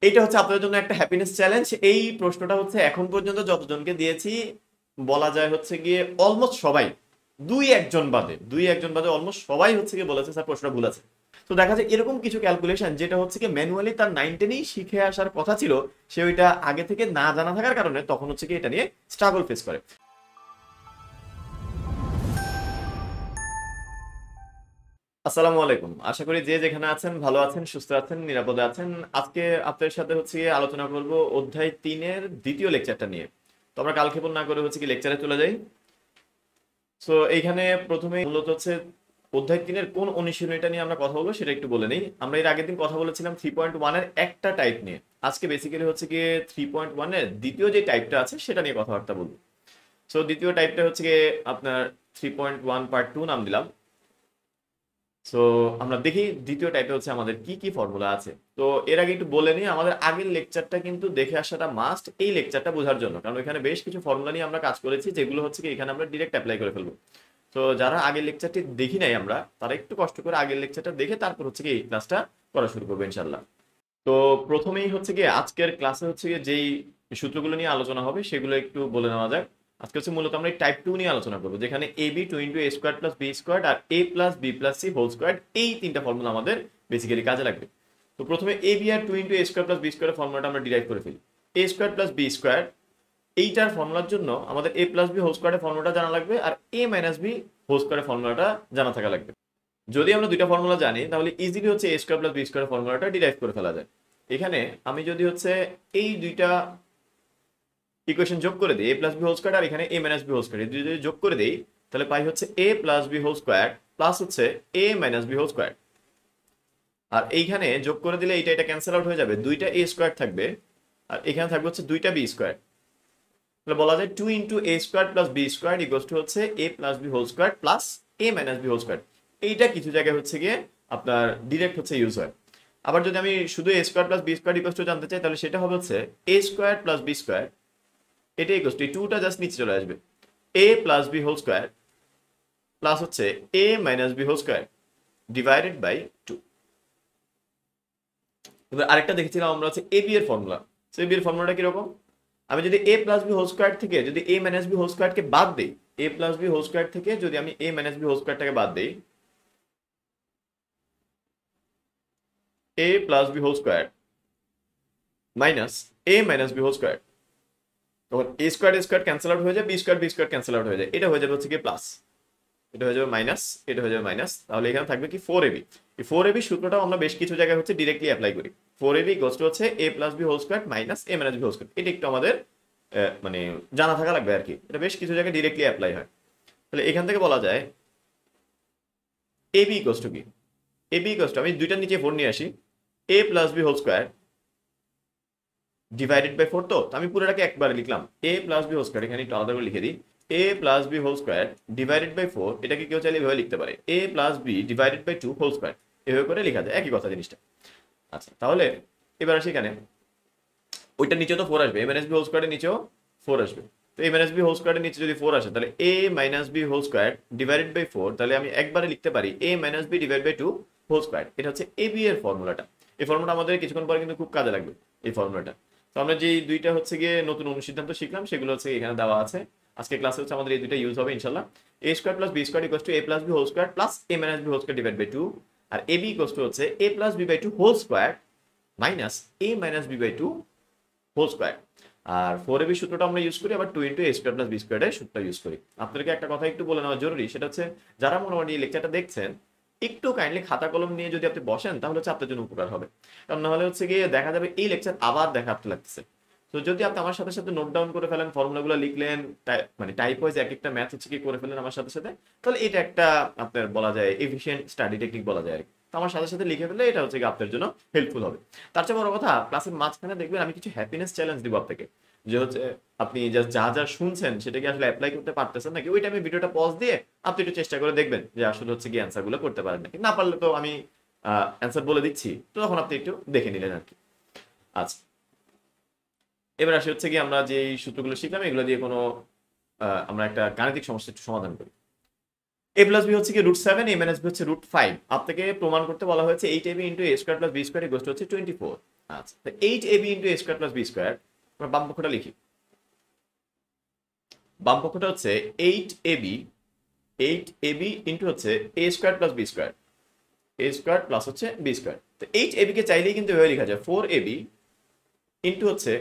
এইটা হচ্ছে আপনাদের জন্য একটা হ্যাপিনেস চ্যালেঞ্জ। এই প্রশ্নটা হচ্ছে এখন পর্যন্ত যতজনকে দিয়েছি বলা যায় হচ্ছে গিয়ে অলমোস্ট সবাই, দুই একজন বাদে অলমোস্ট সবাই হচ্ছে গিয়ে বলেছে স্যার প্রশ্নটা ভুল আছে। তো দেখা যায় এরকম কিছু ক্যালকুলেশন যেটা হচ্ছে কি ম্যানুয়ালি তার 9-10-এই শিখে আসার কথা ছিল, সে ওইটা আগে থেকে না জানা থাকার কারণে তখন হচ্ছে কি এটা নিয়ে স্ট্রাগল ফেস করে। আসসালামু আলাইকুম, আশা করি যে যেখানে আছেন ভালো আছেন, সুস্থ আছেন, নিরাপদে আছেন। আজকে আপনাদের সাথে হচ্ছে গিয়ে আলোচনা করব অধ্যায় 3-এর দ্বিতীয় লেকচারটা নিয়ে। তো আমরা কালক্ষেপণ না করে হচ্ছে কি লেকচারে চলে যাই। সো এইখানে প্রথমে মূলত হচ্ছে অধ্যায় 3-এর কোন অনুশীলনীটা নিয়ে আমরা কথা বলবো সেটা একটু বলে নিই। আমরা এর আগের দিন কথা বলেছিলাম 3.1-এর একটা টাইপ নিয়ে। আজকে বেসিক্যালি হচ্ছে গিয়ে 3.1-এর দ্বিতীয় যে টাইপটা আছে সেটা নিয়ে কথাবার্তা বলবো। সো দ্বিতীয় টাইপটা হচ্ছে গিয়ে আপনার 3.1 পার্ট 2 নাম দিলাম। সো আমরা দেখি দ্বিতীয় টাইপে হচ্ছে আমাদের কি কি ফর্মুলা আছে। তো এর আগে একটু বলে নিই, আমাদের আগের লেকচারটা কিন্তু দেখে আসাটা মাস্ট এই লেকচারটা বোঝার জন্য, কারণ এখানে বেশ কিছু ফর্মুলা নিয়ে আমরা কাজ করেছি যেগুলো হচ্ছে কি এখানে আমরা ডিরেক্ট অ্যাপ্লাই করে ফেলবো। তো যারা আগের লেকচারটি দেখি নাই আমরা, তারা একটু কষ্ট করে আগের লেকচারটা দেখে তারপর হচ্ছে কি এই ক্লাসটা করা শুরু করবো ইনশাল্লাহ। তো প্রথমেই হচ্ছে গিয়ে আজকের ক্লাসে হচ্ছে গিয়ে যেই সূত্রগুলো নিয়ে আলোচনা হবে সেগুলো একটু বলে নেওয়া যাক। আজকে হচ্ছে মূলত আমরা টাইপ 2 নিয়ে আলোচনা করবো, যেখানে A B two into A square plus B square আর A plus B plus C whole square, এই তিনটা ফর্মুলা আমাদের বেসিক্যালি কাজে লাগবে। তো প্রথমে এ বি আর two into A square plus B স্কোয়ারের ফর্মুলাটা আমরা ডিরাইভ করে ফেলি। A square plus B square, এইটার ফর্মুলার জন্য আমাদের এ প্লাস বি হোল স্কোয়ারের ফর্মুলাটা জানা লাগবে, আর এ মাইনাস বি হোল স্কোয়ারের ফর্মুলাটা জানা থাকা লাগবে। যদি আমরা দুইটা ফর্মুলা জানি তাহলে ইজিলি হচ্ছে এ স্কোয়ার প্লাস বি স্কোয়ারের ফর্মুলাটা ডিরাইভ করে ফেলা যায়। এখানে আমি যদি হচ্ছে এই দুইটা ইকুয়েশন যোগ করে দিই, A plus B whole square আর এখানে A minus B whole square, যদি যোগ করে দিই তাহলে পাই হচ্ছে A plus B whole square plus হচ্ছে A minus B whole square. আর এইখানে যোগ করে দিলে এটা এটা ক্যান্সেল আউট হয়ে যাবে, দুইটা এ স্কোয়ার থাকবে আর এখানে থাকবে হচ্ছে দুইটা বি স্কোয়ার। তাহলে বলা যায় 2 × a square plus B square equals to হচ্ছে A plus B whole square plus A minus B whole square. এইটা কিছু জায়গায় হচ্ছে গিয়ে আপনার ডিরেক্ট হচ্ছে ইউজ হয়। আবার যদি আমি শুধু A square plus B square equals to জানতে চাই তাহলে সেটা হবে হচ্ছে A square plus B square, এটা ইকুয়ালস টু এই টুটা জাস্ট নিচে চলে আসবে, A plus B whole square plus হচ্ছে A minus B whole square divided by 2। এবার আরেকটা দেখেছিলাম আমরা হচ্ছে এ বি এর ফর্মুলা। সো এ বি এর ফর্মুলাটা কিরকম, আমি যদি A plus B whole square থেকে যদি এ মাইনাস বি হোল স্কোয়ারকে বাদ দিই, A plus B whole square থেকে যদি আমি এ মাইনাস বি হোল স্কোয়ারটাকে বাদ দিই, A plus B whole square minus A minus B whole square, তখন এ স্কোয়ার ক্যান্সেল আউট হয়ে যায়, বি স্কোয়ার ক্যান্সেল আউট হয়ে যায়, এটা হয়ে যাবে হচ্ছে কি প্লাস, এটা হয়ে যাবে মাইনাস, এটা হয়ে যাবে মাইনাস। তাহলে এখানে থাকবে কি 4ab। এই 4ab সূত্রটাও আমরা বেশ কিছু জায়গায় হচ্ছে ডিরেক্টলি অ্যাপ্লাই করি। 4ab ইকুয়ালস টু হচ্ছে A plus B whole square minus A minus B whole square, এটা একটু আমাদের মানে জানা থাকা লাগবে আর কি, এটা বেশ কিছু জায়গায় ডিরেক্টলি অ্যাপ্লাই হয়। তাহলে এখান থেকে বলা যায় এবি ইকুয়ালস টু কি, এবি ইকুয়ালস টু আমি দুইটার নিচে 4 নিয়ে আসি, A plus B whole square divided by 4। তো আমি পুরোটাকে একবারে লিখলাম, A plus B whole square, এখানে একটু আলাদা করে লিখে দিই, A plus B whole square divided by 4, এটাকে কেউ চাইলে এভাবে লিখতে পারে A plus B divided by 2 whole square, এভাবে করে লেখা যায়, একই কথা জিনিসটা। আচ্ছা তাহলে এবার আসি এখানে, ওইটার নিচেও তো 4 আসবে, এ মাইনাস বি হোল স্কোয়ারের নিচেও 4 আসবে। তো এ মাইনাস বি হোল স্কোয়ারের নিচে যদি 4 আসে তাহলে A minus B whole square divided by 4, তাহলে আমি একবারে লিখতে পারি A minus B divide by 2 whole square. এটা হচ্ছে এ বি এর ফর্মুলাটা। এই ফর্মুলা আমাদের কিছুক্ষণ পরে কিন্তু খুব কাজে লাগবে এই ফর্মুলাটা। তো আমরা যে দুইটা হচ্ছে গিয়ে নতুন অনুসিদ্ধান্ত শিখলাম সেগুলো হচ্ছে এখানে দেওয়া আছে। আজকে ক্লাসে হচ্ছে আমাদের এই দুইটা ইউজ হবে ইনশাল্লাহ। A square plus B square equals to A plus B whole square plus A minus B whole square divide by 2, আর এ বি ইকুয়ালস টু হচ্ছে A plus B by 2 whole square minus A minus B by 2 whole square. আর 4ab সূত্রটা আমরা use করি, আবার 2 × a square plus B স্কোয়ারের সূত্রটা use করি। আপনাদেরকে একটা কথা একটু বলে নেওয়া জরুরি, সেটা হচ্ছে যারা মোটামুটি লেকচারটা দেখছেন একটু কাইন্ডলি খাতা কলম নিয়ে যদি আপনি বসেন তাহলে হচ্ছে আপনার জন্য উপকার হবে। কারণ নাহলে হচ্ছে গিয়ে দেখা যাবে এই লেকচার আবার দেখাতে লাগতেছে। তো যদি আপনি আমার সাথে সাথে নোট ডাউন করে ফেলেন, ফর্মুলাগুলো লিখলেন, মানে টাইপ ওয়াইজ এক একটা ম্যাথ হচ্ছে কি করে ফেলেন আমার সাথে সাথে, তাহলে এটা একটা আপনার বলা যায় এফিশিয়েন্ট স্টাডি টেকনিক বলা যায় আর কি। তো আমার সাথে সাথে লিখে ফেললে এটা হচ্ছে কি আপনার জন্য হেল্পফুল হবে। তার চেয়ে বড় কথা, ক্লাসের মাঝখানে দেখবেন আমি কিছু হ্যাপিনেস চ্যালেঞ্জ দিব আপনাকে, যে হচ্ছে আপনি যা যা যা শুনছেন সেটাকে আসলে অ্যাপ্লাই করতে পারতেছেন নাকি, ওই টাইমে ভিডিওটা পজ দিয়ে আপনি একটু চেষ্টা করে দেখবেন যে আসলে হচ্ছে কি অ্যান্সার গুলো করতে পারেন নাকি। না পারলে তো আমি অ্যান্সার বলে দিচ্ছি, তো তখন আপনি একটু দেখে নিলেন আর কি। আচ্ছা এবার আসি হচ্ছে কি আমরা যে সূত্রগুলো শিখলাম এগুলো দিয়ে কোনো আমরা একটা গাণিতিক সমস্যা একটু সমাধান করি। এ প্লাস বি হচ্ছে কি √7, এ মাইনাস বি হচ্ছে √5। আপনাকে প্রমাণ করতে বলা হয়েছে 8ab × a square plus B square equals to হচ্ছে 24। আচ্ছা, তো 8ab into a square plus B square, আমরা বাম পক্ষটা লিখি। বাম পক্ষটা হচ্ছে 8ab ইন্টু হচ্ছে a square plus B square, a square plus হচ্ছে বি স্কোয়ার। তো 8ab কে চাইলেই কিন্তু এভাবে লেখা যায় 4ab ইন্টু হচ্ছে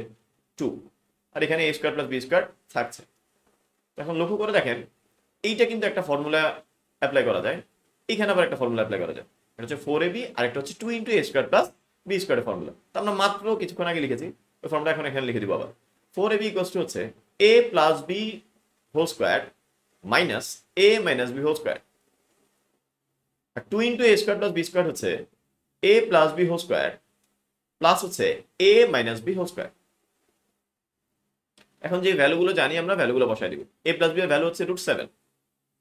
2, আর এখানে a square plus B square থাকছে। এখন লক্ষ্য করে দেখেন, এইটা কিন্তু একটা ফর্মুলা অ্যাপ্লাই করা যায়, এখানে আবার একটা ফর্মুলা অ্যাপ্লাই করা যায়। এটা হচ্ছে 4ab আর একটা হচ্ছে 2 into a square plus B স্কোয়ারের ফর্মুলা। তো আমরা মাত্র কিছুক্ষণ আগে লিখেছি, ওই ফর্মুলা এখন এখানে লিখে দিব আবার। 4ab ইকুয়ালস টু হচ্ছে a plus B whole square minus a minus B whole square, আর 2 into a square plus B square হচ্ছে a plus B whole square plus হচ্ছে a minus B whole square. এখন যে ভ্যালুগুলো জানি আমরা, ভ্যালুগুলো বসাই দিব। a প্লাস বি এর ভ্যালু হচ্ছে √7,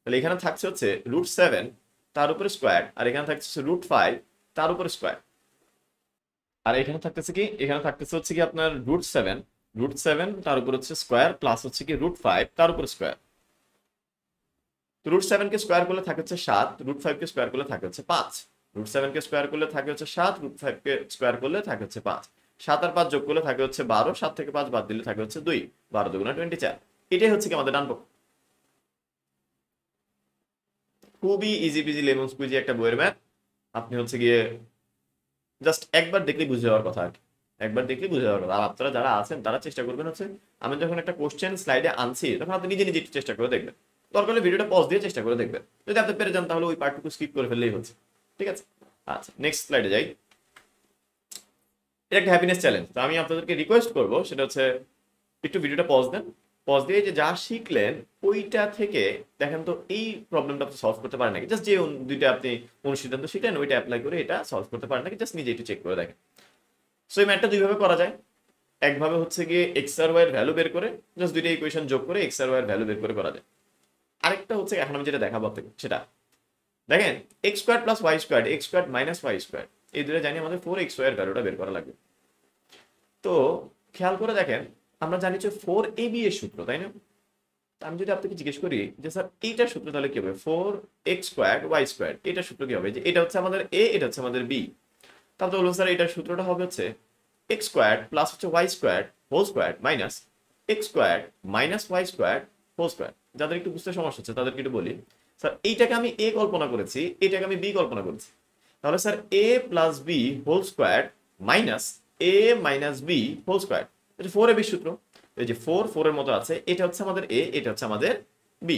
তাহলে এখানে থাকছে হচ্ছে √7 তার উপরে স্কোয়ার, আর এখানে থাকছে √5 তার উপরে স্কোয়ার, আর এখানে থাকতেছে কি, এখানে থাকতেছে হচ্ছে কি আপনার √7 তার উপর হচ্ছে স্কোয়ার প্লাস হচ্ছে কি √5 তার উপর স্কোয়ার। তো √7 কে স্কোয়ার করলে থাকে হচ্ছে 7, √5 কে স্কোয়ার করলে থাকে হচ্ছে 5, √7 কে স্কোয়ার করলে থাকে হচ্ছে 7, √5 কে স্কোয়ার করলে থাকে হচ্ছে 5, 7 আর 5 যোগ করলে থাকে হচ্ছে 12, 7 থেকে 5 বাদ দিলে থাকে হচ্ছে 2, 12 দুগুণা 24। এটাই হচ্ছে কি আমাদের ডান পক্ষ। খুবই ইজি পিজি লেমন স্কুইজি একটা বইয়ের ম্যাথ, আপনি হচ্ছে গিয়ে জাস্ট একবার দেখলেই বুঝে যাওয়ার কথা আর কি, একবার দেখলেই বুঝে যাওয়ার কথা। আর আপনারা যারা আছেন তারা চেষ্টা করবেন হচ্ছে, আমি যখন একটা কোশ্চেন স্লাইডে আনছি তখন আপনি নিজে নিজে একটু চেষ্টা করে দেখবেন, দরকার হলে ভিডিওটা পজ দিয়ে চেষ্টা করে দেখবেন। যদি আপনি পেরে যান তাহলে ওই পার্টটুকু স্কিপ করে ফেললেই হচ্ছে, ঠিক আছে। আচ্ছা, নেক্সট স্লাইডে যাই। এটা একটা হ্যাপিনেস চ্যালেঞ্জ, তো আমি আপনাদেরকে রিকোয়েস্ট করবো সেটা হচ্ছে একটু ভিডিওটা পজ দেন, পজ দিয়ে যে যা শিখলেন ওইটা থেকে দেখেন তো এই প্রবলেমটা আপনি সলভ করতে পারেন নাকি, জাস্ট যে দুইটা আপনি অনুসিদ্ধান্ত শিখলেন ওইটা অ্যাপ্লাই করে এটা সলভ করতে পারেন নাকি, জাস্ট নিজে একটু চেক করে দেখেন। সো এই ম্যাথটা দুইভাবে করা যায়। একভাবে হচ্ছে গিয়ে এক্স আর ওয়াই এর ভ্যালু বের করে জাস্ট দুইটা ইকুয়েশন যোগ করে এক্স আর ওয়াই এর ভ্যালু বের করে করা যায়। আরেকটা হচ্ছে এখন আমি যেটা দেখাবো আপনাকে সেটা দেখেন, x square plus Y square, x square minus Y square, এই দুটো জানি আমাদের 4xy এর ভ্যালুটা বের করা লাগবে। তো খেয়াল করে দেখেন, আমরা জানি যে 4ab এর সূত্র, তাই না? আমি যদি আপনাকে জিজ্ঞেস করি যে স্যার এইটার সূত্র তাহলে কি হবে, 4x স্কোয়ার ওয়াই স্কোয়ার, এটার সূত্র কি হবে, যে এটা হচ্ছে আমাদের a, এটা হচ্ছে আমাদের b, তাহলে বলবো স্যার এটার সূত্রটা হবে হচ্ছে এক্স স্কোয়ার প্লাস হচ্ছে y square whole square minus x square minus Y square whole square. যাদের একটু বুঝতে সমস্যা হচ্ছে তাদেরকে একটু বলি, স্যার এইটাকে আমি a কল্পনা করেছি, এটাকে আমি b কল্পনা করেছি, তাহলে sir a plus B whole square minus a minus B whole square, এটা 4ab সূত্র। এই যে 4 এর মতো আছে, এটা হচ্ছে আমাদের a, এটা হচ্ছে আমাদের b,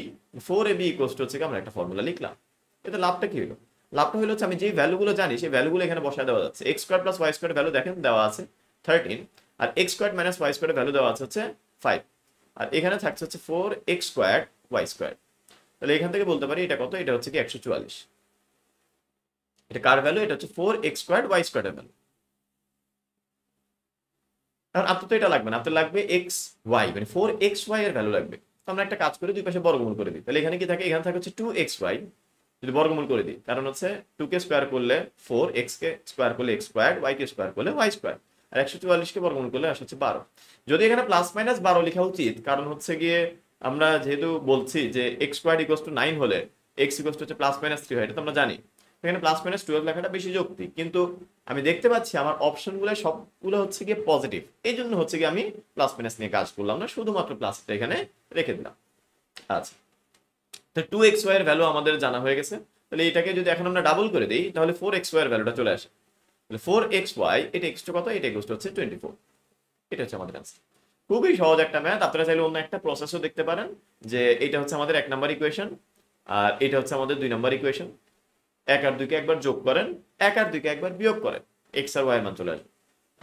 4ab ইকুয়ালস টু হচ্ছে আমরা একটা ফর্মুলা লিখলাম। এতে লাভটা কি হলো, লাভটা হলো হচ্ছে আমি যে ভ্যালুগুলো জানি সেই ভ্যালুগুলো এখানে বসায় দেওয়া যাচ্ছে। X square plus Y square value দেখেন দেওয়া আছে 13, আর X square minus Y square value দেওয়া আছে হচ্ছে 5, আর এখানে থাকছে হচ্ছে 4x স্কোয়ার ওয়াই স্কোয়ার। তাহলে এখান থেকে বলতে পারি এটা কত, এটা হচ্ছে কি 144। এটা কার ভ্যালু, এটা হচ্ছে 4x স্কোয়ার ওয়াই স্কোয়ারের ভ্যালু। কারণ আপনার তো এটা লাগবে না, আপনার লাগবে এক্স ওয়াই, মানে 4xy এর ভ্যালু লাগবে। তো আমরা একটা কাজ করে দুই পাশে বর্গমূল করে দিই, তাহলে এখানে কি থাকে, এখানে থাকে হচ্ছে 2xy, যদি বর্গমূল করে দিই, কারণ হচ্ছে 2 কে স্কোয়ার করলে 4, x কে স্কোয়ার করলে x স্কোয়ার, y কে স্কোয়ার করলে y স্কোয়ার, আর 144 কে বর্গমূল করলে আসে হচ্ছে 12। যদি এখানে প্লাস মাইনাস 12 লেখা উচিত, কারণ হচ্ছে গিয়ে আমরা যেহেতু বলছি যে x স্কোয়ার ইকুয়ালস টু 9 হলে x ইকুয়ালস টু হচ্ছে প্লাস মাইনাস 3 হয়, এটা তো আমরা জানি, এখানে প্লাস মাইনাস 12 লেখাটা বেশি যৌক্তিক। কিন্তু আমি দেখতে পাচ্ছি আমার অপশনগুলো সবগুলো হচ্ছে গিয়ে পজিটিভ, এই জন্য হচ্ছে গিয়ে আমি প্লাস মাইনাস নিয়ে কাজ করলাম না, শুধুমাত্র প্লাসটা এখানে রেখে দিলাম। আচ্ছা, তো 2xy এর ভ্যালু আমাদের জানা হয়ে গেছে, তাহলে এটাকে যদি এখন আমরা ডাবল করে দিই তাহলে 4xy এর ভ্যালুটা চলে আসে। তাহলে 4xy, এটা x টু কত, এটা ইকুয়ালস টু হচ্ছে 24, এটা হচ্ছে আমাদের आंसर। খুবই সহজ একটা ম্যাথ, আপনারা চাইলে অন্য একটা প্রসেসও দেখতে পারেন, যে এটা হচ্ছে আমাদের 1 নাম্বার ইকুয়েশন আর এটা হচ্ছে আমাদের 2 নাম্বার ইকুয়েশন, 1 আর 2 কে একবার যোগ করেন, 1 আর 2 কে একবার বিয়োগ করেন, x আর y এর মান চলে আসবে,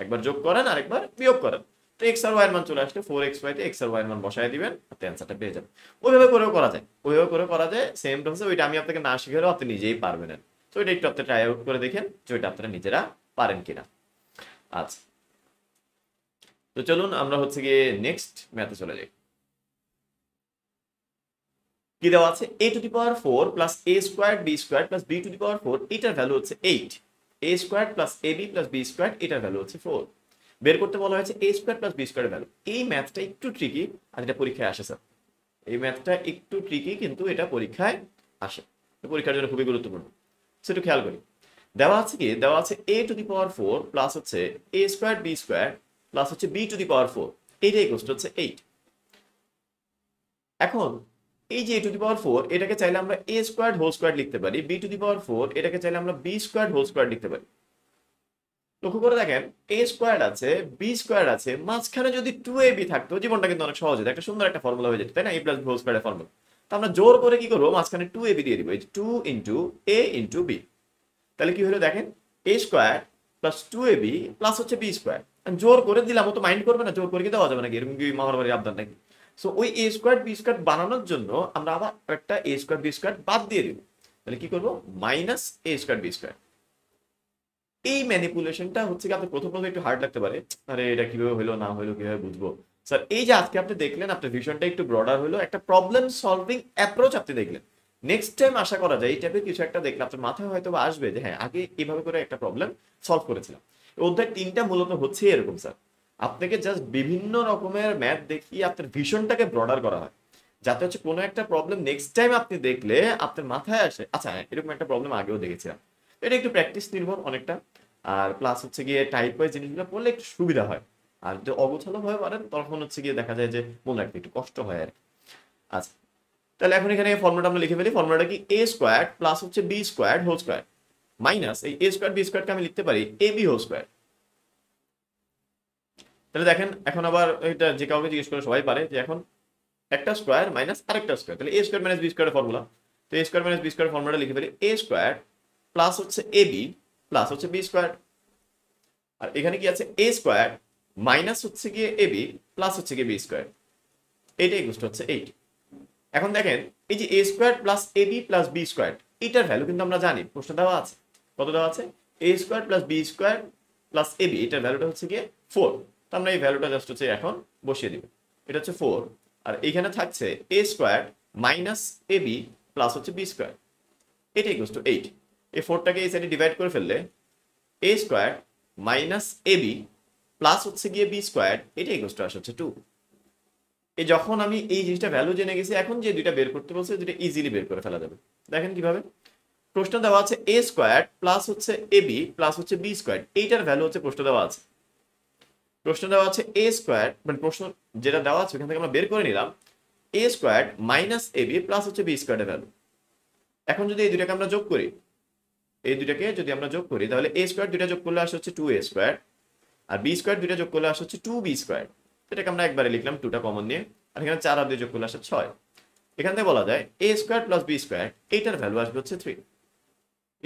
একবার যোগ করেন আর একবার বিয়োগ করেন, তো x আর y এর মান চলে আসলে 4xy তে x আর y এর মান বসায় দিবেন, আপনি অ্যানসারটা পেয়ে যাবেন। ওইভাবে করেও করা যায়, ওইভাবে করে করা যায়, সেম প্রসেস, ওইটা আমি আপনাকে না শিখালেও আপনি নিজেই পারবেন। তো এটা একটু আপনি ট্রাই আউট করে দেখেন যে ওইটা আপনারা নিজেরা পারেন কিনা। আচ্ছা, তো চলুন আমরা হচ্ছে গিয়ে নেক্সট ম্যাথে চলে যাই। কি দেওয়া আছে, a to the power 4 plus a square B square plus b to the power 4, এটার ভ্যালু হচ্ছে 8, a square plus ab plus b square, এটার ভ্যালু হচ্ছে 4। বের করতে বলা হয়েছে a স্কোয়ার প্লাস b স্কোয়ারের ভ্যালু। এই ম্যাথটা একটু ট্রিকি আর এটা পরীক্ষায় আসে স্যার, এই ম্যাথটা একটু ট্রিকি কিন্তু এটা পরীক্ষায় আসে, পরীক্ষার জন্য খুবই গুরুত্বপূর্ণ, সেটা খেয়াল করি। দেওয়া আছে কি, দেওয়া আছে a to the power 4 plus হচ্ছে a square b square plus হচ্ছে b টু দি পাওয়ার 4, এইটা ইকুয়াল টু হচ্ছে 8। এখন এই যে a টু দি পাওয়ার 4 এটাকে চাইলে আমরা a স্কয়ার্ড হোল স্কয়ার্ড লিখতে পারি, b টু দি পাওয়ার 4 এটাকে চাইলে আমরা b স্কয়ার্ড হোল স্কয়ার্ড লিখতে পারি। লক্ষ্য করে দেখেন a স্কয়ার্ড আছে b স্কয়ার্ড আছে, মাঝখানে যদি 2ab থাকতো জীবনটা কিন্তু অনেক সহজ হতো, একটা সুন্দর একটা ফর্মুলা হয়ে যেত, তাই না? a প্লাস b হোল স্কয়ারের ফর্মুলা। তো আমরা জোর করে কি করবো, মাঝখানে 2ab দিয়ে দিব, এই 2 ইনটু a ইনটু b। তাহলে কি হলো দেখেন, a square plus 2ab plus হচ্ছে b স্কয়ার। জোর করে দিলাম, ও তো মাইন্ড করবে না, জোর করে কি দেওয়া যাবে নাকি, এরকম কি মামার বাড়ির আবদার নাকি? সো ওই a স্কয়ার b স্কয়ার বানানোর জন্য আমরা আবার একটা a স্কয়ার b স্কয়ার বাদ দিয়ে দিব। তাহলে কি করব, minus a square b square. এই ম্যানিপুলেশনটা হচ্ছে কি আপনার প্রথম প্রথম একটু হার্ড লাগতে পারে, আরে এটা কিভাবে হলো না হলো কিভাবে বুঝবো। স্যার এই যে আজকে আপনি দেখলেন, আপনার ভিশনটা একটু ব্রডার হলো, একটা প্রবলেম সলভিং অ্যাপ্রোচ আপনি দেখলেন। নেক্সট টাইম আশা করা যায় এই টাইপের কিছু একটা দেখলে আপনার মাথায় হয়তো বা আসবে যে হ্যাঁ আগে এইভাবে করে একটা প্রবলেম সলভ করেছিলাম। অধ্যায় 3টা মূলত হচ্ছে এরকম স্যার, আপনাকে জাস্ট বিভিন্ন রকমের ম্যাথ দেখিয়ে আপনার ভিশনটাকে ব্রডার করা হয়, যাতে হচ্ছে কোনো একটা প্রবলেম নেক্সট টাইম আপনি দেখলে আপনার মাথায় আসে আচ্ছা হ্যাঁ এরকম একটা প্রবলেম আগেও দেখেছিলাম। এটা একটু প্র্যাকটিস নির্ভর অনেকটা, আর প্লাস হচ্ছে গিয়ে টাইপ ওয়াইজ জিনিসগুলো পড়লে একটু সুবিধা হয়। আর যদি অগোছালো হয়ে পারেন তখন হচ্ছে গিয়ে দেখা যায় যে মনে রাখতে একটু কষ্ট হয় আর কি। আচ্ছা, তাহলে এখন এখানে ফর্মুলাটা আমরা লিখে ফেলি। ফর্মুলাটা কি, a স্কয়ার প্লাস হচ্ছে b square whole square minus এই a স্কয়ার b স্কয়ারকে আমি লিখতে পারি ab হোল স্কয়ার। তাহলে দেখেন এখন আবার এটা যে কাউকে জিজ্ঞেস করে সবাই পারে যে এখন একটা স্কয়ার মাইনাস আরেকটা স্কয়ার, তাহলে a স্কয়ার মাইনাস b স্কয়ারের ফর্মুলা। তো a square minus b square ফর্মুলাটা লিখে ফেলি, a স্কয়ার প্লাস হচ্ছে ab প্লাস হচ্ছে b স্কয়ার। আর এখানে কি আছে, a স্কয়ার মাইনাস হচ্ছে গিয়ে ab প্লাস হচ্ছে গিয়ে b স্কয়ার, এইটাই ইকুয়াল হচ্ছে 8। এখন দেখেন এই যে a square plus ab plus b square, এটার ভ্যালু কিন্তু আমরা জানি, প্রশ্ন দেওয়া আছে, কত দেওয়া আছে, a square plus b square plus ab, এটার ভ্যালুটা হচ্ছে গিয়ে 4। তো আমরা এই ভ্যালুটা জাস্ট হচ্ছে এখন বসিয়ে দিব, এটা হচ্ছে 4। আর এইখানে থাকছে a square minus ab plus হচ্ছে b স্কয়ার, এটা ইকুয়াল টু 8। এই 4টাকে এই সাইডে ডিভাইড করে ফেললে a square minus ab plus হচ্ছে গিয়ে b স্কয়ার, এটা ইকুয়াল টু আসছে 2। এই যখন আমি এই জিনিসটা ভ্যালু জেনে গেছি, এখন যে দুইটা বের করতে বলছে দুইটা ইজিলি বের করে ফেলা যাবে। দেখেন কিভাবে, প্রশ্ন দেওয়া আছে a স্কয়ার প্লাস হচ্ছে ab প্লাস হচ্ছে b স্কয়ার, এইটার ভ্যালু হচ্ছে প্রশ্ন দেওয়া আছে। প্রশ্ন দেওয়া আছে a স্কয়ার, মানে প্রশ্ন যেটা দেওয়া আছে ওখান থেকে আমরা বের করে নিলাম a square minus ab plus হচ্ছে b স্কয়ারের ভ্যালু। এখন যদি এই দুইটাকে আমরা যোগ করি, এই দুইটাকে যদি আমরা যোগ করি তাহলে a স্কয়ার দুইটা যোগ করলে আসে হচ্ছে 2a স্কয়ার, আর b স্কয়ার দুইটা যোগ করলে আসে হচ্ছে 2b স্কয়ার। এটাকে আমরা একবারে লিখলাম 2টা কমন নিয়ে, আর এখানে 4 আর 2 যোগ করলে আসে 6। এখান থেকে বলা যায় a square plus b square, এইটার ভ্যালু আসবে হচ্ছে 3।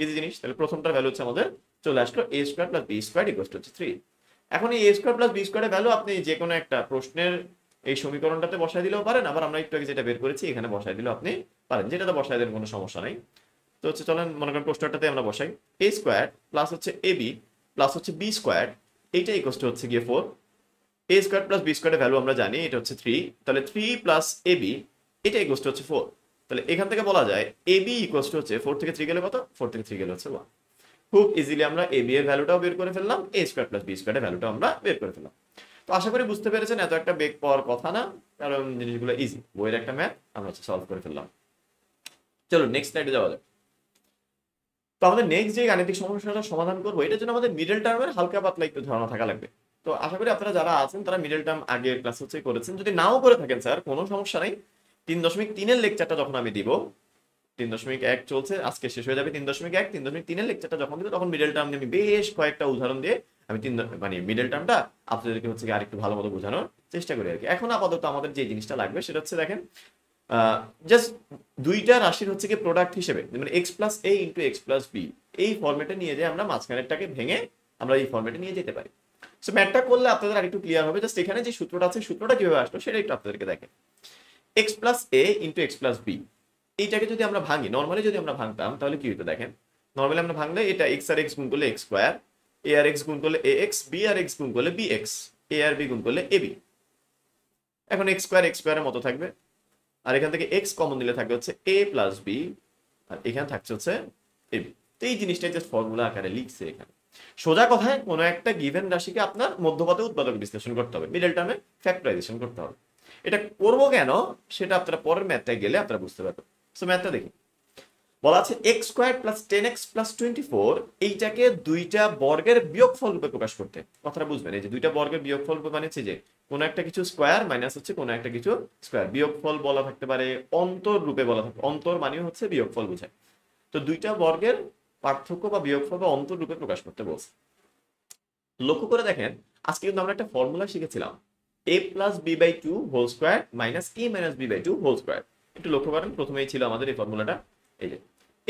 ইজি জিনিস, তাহলে প্রথমটার ভ্যালু হচ্ছে আমাদের চলে আসলো a square plus b square equal to 3। এখন এই a স্কয়ার প্লাস b স্কয়ারের ভ্যালু আপনি যে কোনো একটা প্রশ্নের এই সমীকরণটাতে বসায় দিলেও পারেন, আবার আমরা একটু আগে যেটা বের করেছি এখানে বসায় দিলেও আপনি পারেন, যেটাতে বসায় দেন কোনো সমস্যা নাই। তো হচ্ছে চলেন মনে করেন প্রশ্নটাতে আমরা বসাই a স্কয়ার প্লাস হচ্ছে ab প্লাস হচ্ছে b স্কয়ার, এইটা ইকুয়াল টু হচ্ছে গিয়ে 4। a স্কয়ার প্লাস b স্কয়ারের ভ্যালু আমরা জানি এটা হচ্ছে 3, তাহলে 3 প্লাস ab এটা ইকুয়াল টু হচ্ছে 4। তাহলে এখান থেকে বলা যায় ab ইকুয়াল টু হচ্ছে 4 থেকে 3 গেলে কত, 4 থেকে 3 গেলে হচ্ছে 1। খুব ইজিলি আমরা ab এর ভ্যালুটাও বের করে ফেললাম, a স্কয়ার প্লাস b স্কয়ারের ভ্যালুটাও আমরা বের করে ফেললাম। তো আশা করি বুঝতে পেরেছেন, এত একটা বেগ পাওয়ার কথা না, কারণ জিনিসগুলো ইজি, বইয়ের একটা ম্যাথ আমরা হচ্ছে সলভ করে ফেললাম। চলো নেক্সট স্লাইডে যাওয়া যাক। তো আমাদের নেক্সট যে গাণিতিক সমস্যাটা সমাধান করবো এটার জন্য আমাদের মিডল টার্মের হালকা পাতলা একটু ধারণা থাকা লাগবে। তো আশা করি আপনারা যারা আছেন তারা মিডল টার্ম আগের ক্লাস হচ্ছে করেছেন, যদি নাও করে থাকেন স্যার কোনো সমস্যা নেই। 3.3 এর লেকচারটা যখন আমি দিব, 3.1 চলছে, আজকে শেষ হয়ে যাবে 3.1, 3.3 এর লেকচারটা যখন দিব তখন মিডল টার্ম আমি বেশ কয়েকটা উদাহরণ দিয়ে আমি মানে মিডল টার্মটা আপনাদেরকে হচ্ছে আরেকটু ভালো মতো বোঝানোর চেষ্টা করি আর কি। এখন আপাতত আমাদের যে জিনিসটা লাগবে সেটা হচ্ছে দেখেন জাস্ট দুইটা রাশির হচ্ছে কি প্রোডাক্ট হিসেবে, মানে x plus a into x plus b, এই ফরম্যাটে নিয়ে যে আমরা মাঝখানেরটাকে ভেঙে আমরা এই ফরম্যাটে নিয়ে যেতে পারি। সো ম্যাথটা করলে আপনাদের আরেকটু ক্লিয়ার হবে। জাস্ট এখানে যে সূত্রটা আছে সূত্রটা কিভাবে আসলো সেটা একটু আপনাদেরকে দেখেন। x plus a into x plus b, এইটাকে যদি আমরা ভাঙি, নর্মালি যদি আমরা ভাঙতাম তাহলে কি হতো দেখেন, নর্মালি আমরা ভাঙলে এটা x আর x গুণ করলে x স্কয়ার, a আর x গুণ করলে ax, b আর x গুণ করলে bx, a আর b গুণ করলে ab। এখন x স্কয়ারের মতো থাকবে, আর এখান থেকে x কমন দিলে থাকবে হচ্ছে a প্লাস b, আর এখানে থাকছে হচ্ছে ab। তো এই জিনিসটা জাস্ট ফর্মুলা আকারে লিখছে এখানে। সোজা কথায় কোনো একটা গিভেন রাশিকে আপনার মধ্যপদে উৎপাদক বিশ্লেষণ করতে হবে, মিডল টার্মে ফ্যাক্টরাইজেশন করতে হবে। এটা করবো কেন সেটা আপনারা পরের ম্যাথটায় গেলে আপনারা বুঝতে পারবেন। সো ম্যাথটা দেখি। বলা আছে x square plus 10x plus 24 এইটাকে দুইটা বর্গের বিয়োগফল রূপে প্রকাশ করতে। কথাটা বুঝবেন, এই যে দুইটা বর্গের বিয়োগফল রূপে মানে হচ্ছে যে কোন একটা কিছু স্কোয়ার মাইনাস হচ্ছে কোন একটা কিছু স্কোয়ার, বিয়োগফল বলা থাকতে পারে, অন্তর রূপে বলা থাকবে, অন্তর মানে হচ্ছে বিয়োগফল বোঝায়। তো দুইটা বর্গের পার্থক্য বা বিয়োগফল বা অন্তর রূপে প্রকাশ করতে বলছে। লক্ষ্য করে দেখেন, আজকে কিন্তু আমরা একটা ফর্মুলা শিখেছিলাম, a plus B by two whole square minus A minus B by two whole square. একটু লক্ষ্য করেন, প্রথমেই ছিল আমাদের এই ফর্মুলাটা, এই যে